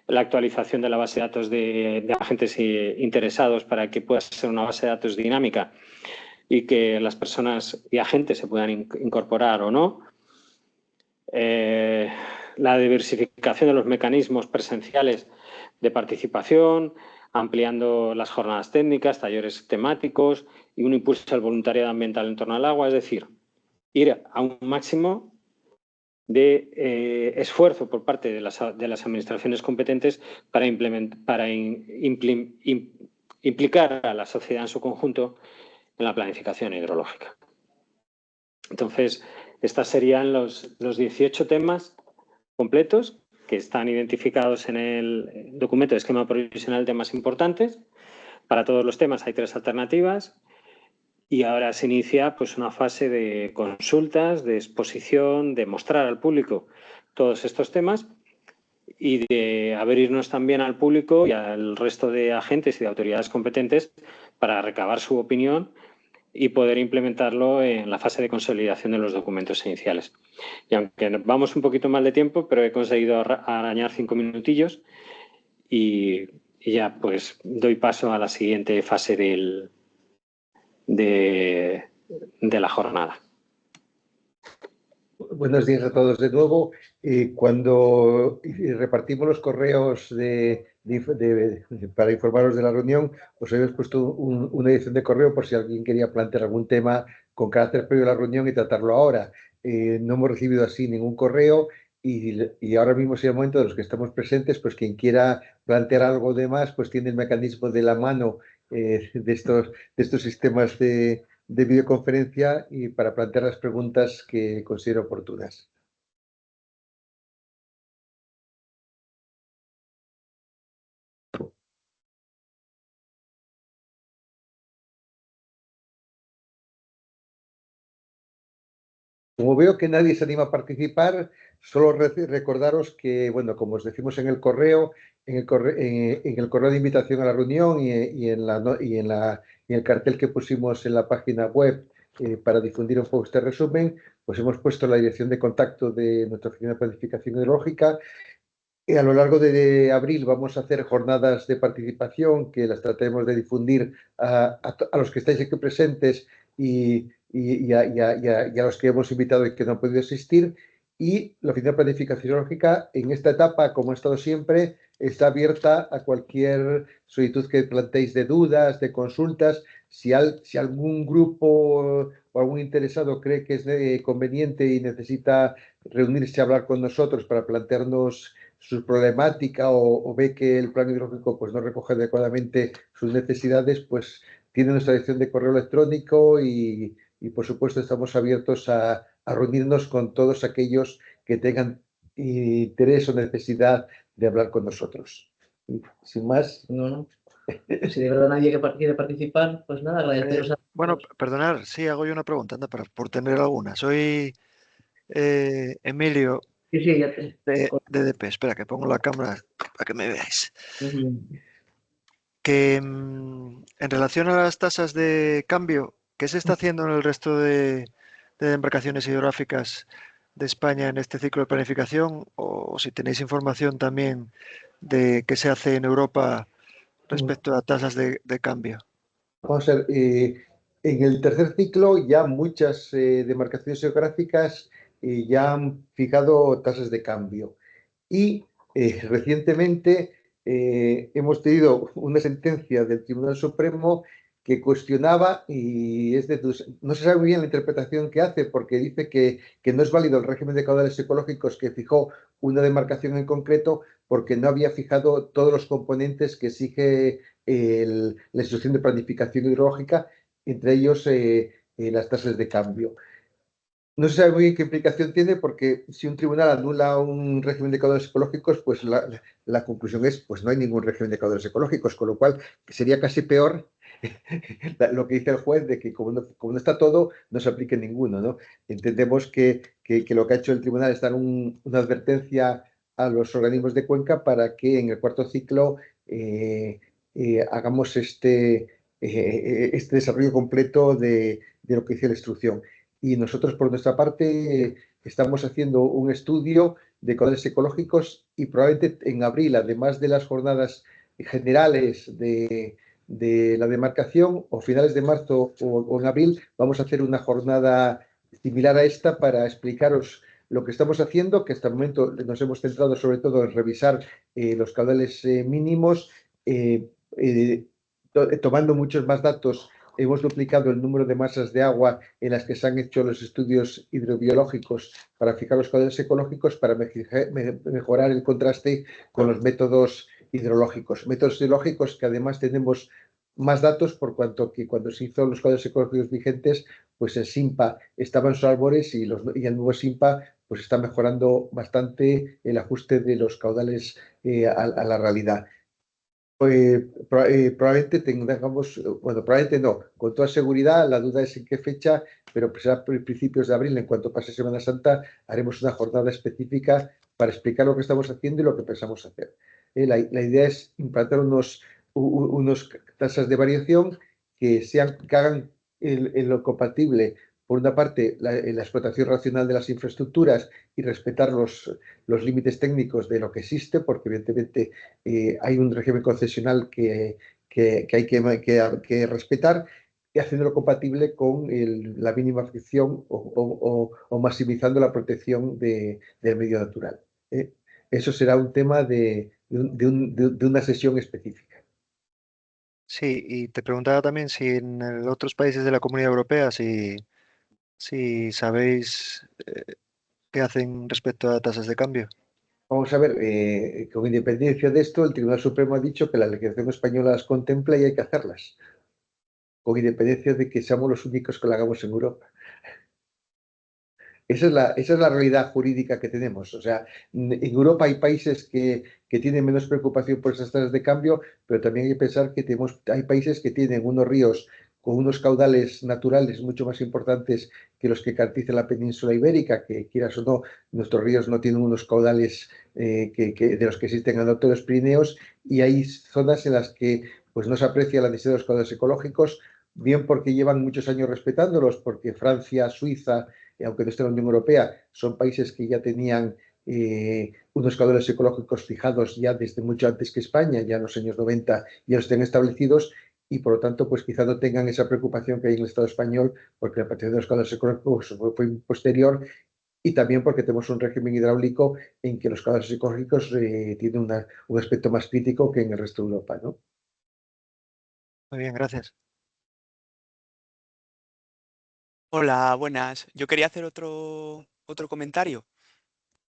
la actualización de la base de datos de agentes interesados para que pueda ser una base de datos dinámica y que las personas y agentes se puedan incorporar o no, la diversificación de los mecanismos presenciales de participación, ampliando las jornadas técnicas, talleres temáticos y un impulso al voluntariado ambiental en torno al agua, es decir, ir a un máximo de esfuerzo por parte de las administraciones competentes para implicar a la sociedad en su conjunto en la planificación hidrológica. Entonces, estos serían los 18 temas completos que están identificados en el documento de esquema provisional de temas importantes. Para todos los temas hay 3 alternativas y ahora se inicia pues, una fase de consultas, de exposición, de mostrar al público todos estos temas y de abrirnos también al público y al resto de agentes y de autoridades competentes para recabar su opinión y poder implementarlo en la fase de consolidación de los documentos iniciales. Y aunque vamos un poquito mal de tiempo, pero he conseguido arañar 5 minutillos y ya pues doy paso a la siguiente fase de la jornada. Buenos días a todos de nuevo. Cuando repartimos los correos para informaros de la reunión, os habéis puesto una edición de correo por si alguien quería plantear algún tema con carácter previo a la reunión y tratarlo ahora. No hemos recibido así ningún correo y ahora mismo es el momento de los que estamos presentes, pues quien quiera plantear algo de más, pues tiene el mecanismo de la mano de estos sistemas de videoconferencia y para plantear las preguntas que considero oportunas. Como veo que nadie se anima a participar, solo recordaros que, bueno, como os decimos en el correo, en el correo de invitación a la reunión y en el cartel que pusimos en la página web para difundir un poco este resumen, pues hemos puesto la dirección de contacto de nuestra oficina de planificación hidrológica. A lo largo de abril vamos a hacer jornadas de participación que las trataremos de difundir a los que estáis aquí presentes y a los que hemos invitado y que no han podido asistir. Y la Oficina de Planificación Hidrológica en esta etapa, como ha estado siempre, está abierta a cualquier solicitud que planteéis de dudas, de consultas. Si algún grupo o algún interesado cree que es conveniente y necesita reunirse a hablar con nosotros para plantearnos su problemática o ve que el plan hidrológico pues, no recoge adecuadamente sus necesidades, pues tiene nuestra dirección de correo electrónico y por supuesto estamos abiertos a reunirnos con todos aquellos que tengan interés o necesidad de hablar con nosotros. Sin más. No. Si de verdad nadie quiere participar, pues nada, agradeceros a todos. Bueno, perdonad, sí, hago yo una pregunta, anda, por tener alguna. Soy Emilio Sí, ya te... de DP. Espera, que pongo la cámara para que me veáis. Uh-huh. Que en relación a las tasas de cambio, ¿qué se está haciendo en el resto de embarcaciones hidrográficas de España en este ciclo de planificación? O si tenéis información también de qué se hace en Europa respecto a tasas de cambio. Vamos a ver, en el tercer ciclo ya muchas demarcaciones geográficas ya han fijado tasas de cambio. Y recientemente hemos tenido una sentencia del Tribunal Supremo que cuestionaba, y no se sabe muy bien la interpretación que hace, porque dice que no es válido el régimen de caudales ecológicos que fijó una demarcación en concreto, porque no había fijado todos los componentes que exige la instrucción de planificación hidrológica, entre ellos las tasas de cambio. No se sabe muy bien qué implicación tiene, porque si un tribunal anula un régimen de caudales ecológicos, pues la conclusión es, pues no hay ningún régimen de caudales ecológicos, con lo cual sería casi peor lo que dice el juez, de que como no está todo, no se aplique ninguno, ¿no? Entendemos que lo que ha hecho el tribunal es dar una advertencia a los organismos de Cuenca para que en el cuarto ciclo hagamos este desarrollo completo de lo que dice la instrucción. Y nosotros, por nuestra parte, estamos haciendo un estudio de caudales ecológicos, y probablemente en abril, además de las jornadas generales de la demarcación, o finales de marzo o en abril, vamos a hacer una jornada similar a esta para explicaros lo que estamos haciendo, que hasta el momento nos hemos centrado sobre todo en revisar los caudales mínimos, eh, eh, tomando muchos más datos. Hemos duplicado el número de masas de agua en las que se han hecho los estudios hidrobiológicos para fijar los caudales ecológicos, para mejorar el contraste con los métodos hidrológicos. Métodos hidrológicos que además tenemos más datos, por cuanto que cuando se hizo los caudales ecológicos vigentes, pues el SIMPA estaba en sus albores, y el nuevo SIMPA pues está mejorando bastante el ajuste de los caudales a la realidad. Probablemente tengamos, bueno, probablemente no, con toda seguridad, la duda es en qué fecha, pero será por principios de abril. En cuanto pase Semana Santa, haremos una jornada específica para explicar lo que estamos haciendo y lo que pensamos hacer. La idea es implantar unos tasas de variación que hagan lo compatible, por una parte, la explotación racional de las infraestructuras y respetar los límites técnicos de lo que existe, porque evidentemente hay un régimen concesional que hay que respetar, y haciéndolo compatible con la mínima fricción o maximizando la protección del medio natural. Eso será un tema de una sesión específica. Sí, y te preguntaba también si en otros países de la Comunidad Europea, si sabéis qué hacen respecto a tasas de cambio. Vamos a ver, con independencia de esto, el Tribunal Supremo ha dicho que la legislación española las contempla y hay que hacerlas, con independencia de que seamos los únicos que lo hagamos en Europa. Esa es la realidad jurídica que tenemos. O sea, en Europa hay países que tienen menos preocupación por esas tasas de cambio, pero también hay que pensar que hay países que tienen unos ríos con unos caudales naturales mucho más importantes que los que caracterizan la península ibérica, que quieras o no, nuestros ríos no tienen unos caudales de los que existen en el norte de los Pirineos, y hay zonas en las que pues, no se aprecia la necesidad de los caudales ecológicos, bien porque llevan muchos años respetándolos, porque Francia, Suiza, aunque no esté en la Unión Europea, son países que ya tenían unos caudales ecológicos fijados ya desde mucho antes que España, ya en los años 90 ya los tienen establecidos, y por lo tanto, pues quizá no tengan esa preocupación que hay en el Estado español, porque la aparición de los caudales ecológicos fue posterior, y también porque tenemos un régimen hidráulico en que los caudales ecológicos tienen un aspecto más crítico que en el resto de Europa, ¿no? Muy bien, gracias. Hola, buenas. Yo quería hacer otro comentario.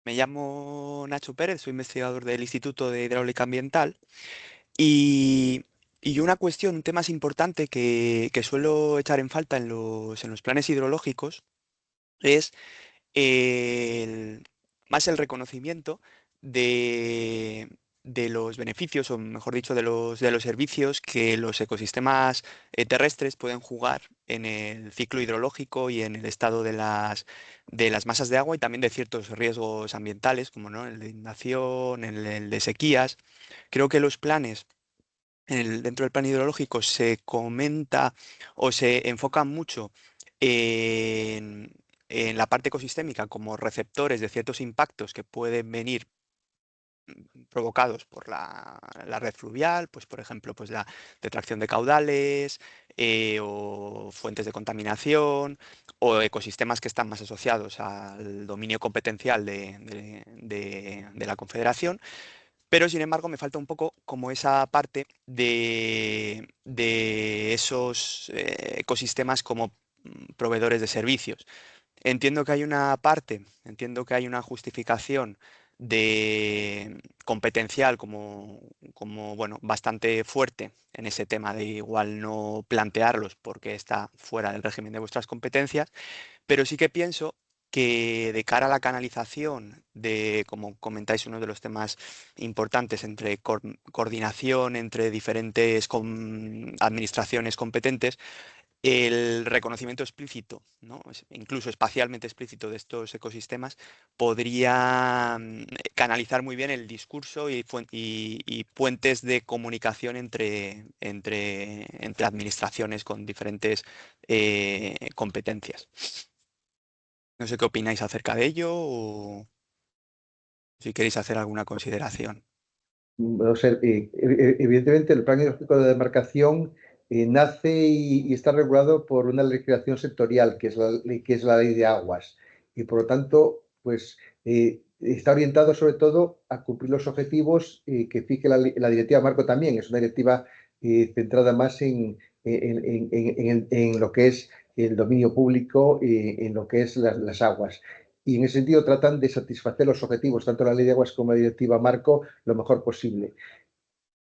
Me llamo Nacho Pérez, soy investigador del Instituto de Hidráulica Ambiental y, y una cuestión, un tema importante que suelo echar en falta en los planes hidrológicos es el- más el reconocimiento de, de los beneficios, o mejor dicho, de los servicios que los ecosistemas terrestres pueden jugar en el ciclo hidrológico y en el estado de las masas de agua, y también de ciertos riesgos ambientales, como, ¿no?, el de inundación, el de sequías. Creo que los planes dentro del plan hidrológico se comenta o se enfoca mucho en, en la parte ecosistémica como receptores de ciertos impactos que pueden venir provocados por la red fluvial, pues por ejemplo, pues la detracción de caudales o fuentes de contaminación o ecosistemas que están más asociados al dominio competencial de la Confederación. Pero, sin embargo, me falta un poco como esa parte de esos ecosistemas como proveedores de servicios. Entiendo que hay una parte, entiendo que hay una justificación de competencial como bueno, bastante fuerte en ese tema de igual no plantearlos porque está fuera del régimen de vuestras competencias, pero sí que pienso que de cara a la canalización de, como comentáis, uno de los temas importantes entre coordinación entre diferentes administraciones competentes, el reconocimiento explícito, ¿no? Incluso espacialmente explícito de estos ecosistemas, podría canalizar muy bien el discurso y puentes de comunicación entre administraciones con diferentes competencias. No sé qué opináis acerca de ello o si queréis hacer alguna consideración. O sea, evidentemente, el plan hidrológico de demarcación nace y está regulado por una legislación sectorial, que es la ley de aguas. Y por lo tanto, pues está orientado sobre todo a cumplir los objetivos que fije la directiva marco también. Es una directiva centrada más en lo que es el dominio público, en lo que es las aguas. Y en ese sentido tratan de satisfacer los objetivos, tanto la ley de aguas como la directiva marco, lo mejor posible.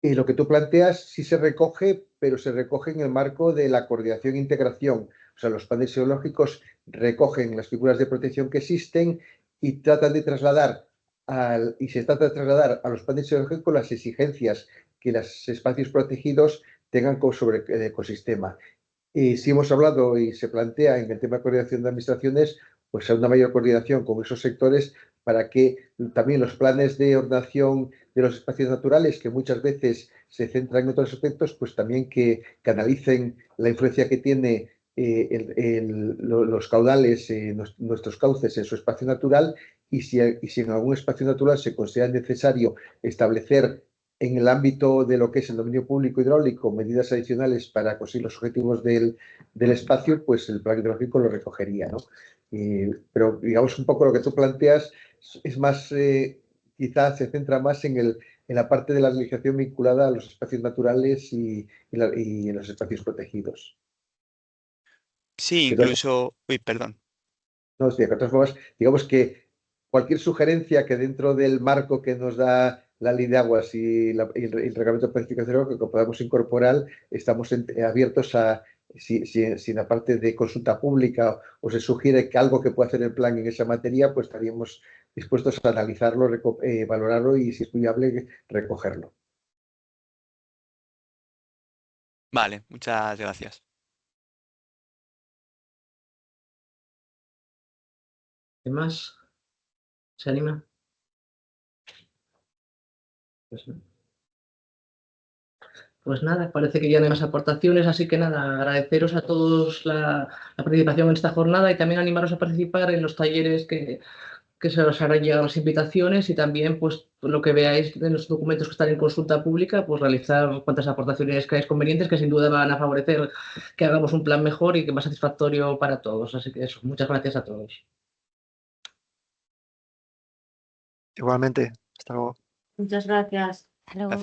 Lo que tú planteas sí se recoge, pero se recoge en el marco de la coordinación e integración. O sea, los planes geológicos recogen las figuras de protección que existen y tratan de trasladar se trata de trasladar a los planes geológicos las exigencias que los espacios protegidos tengan sobre el ecosistema. Y si hemos hablado y se plantea en el tema de coordinación de administraciones, pues hay una mayor coordinación con esos sectores para que también los planes de ordenación de los espacios naturales, que muchas veces se centran en otros aspectos, pues también que canalicen la influencia que tiene los caudales, nuestros cauces en su espacio natural, y si en algún espacio natural se considera necesario establecer en el ámbito de lo que es el dominio público hidráulico medidas adicionales para conseguir los objetivos del espacio, pues el plan hidrológico lo recogería, ¿no? Pero digamos un poco lo que tú planteas es más, quizás se centra más en la parte de la legislación vinculada a los espacios naturales y en los espacios protegidos. Sí, Pero, incluso... Uy, perdón. no, de todas formas, digamos que cualquier sugerencia que dentro del marco que nos da la ley de aguas y el reglamento de planificación que podamos incorporar, estamos abiertos a, si en la parte de consulta pública o se sugiere que algo que pueda hacer el plan en esa materia, pues estaríamos dispuestos a analizarlo, valorarlo y, si es viable, recogerlo. Vale, muchas gracias. ¿Qué más? ¿Se anima? Pues no. Pues nada, parece que ya no hay más aportaciones, así que nada, agradeceros a todos la participación en esta jornada y también animaros a participar en los talleres que se os harán llegar las invitaciones, y también pues lo que veáis de los documentos que están en consulta pública, pues realizar cuantas aportaciones creáis convenientes, que sin duda van a favorecer que hagamos un plan mejor y que más satisfactorio para todos. Así que eso, muchas gracias a todos. Igualmente, hasta luego. Muchas gracias. Hasta luego.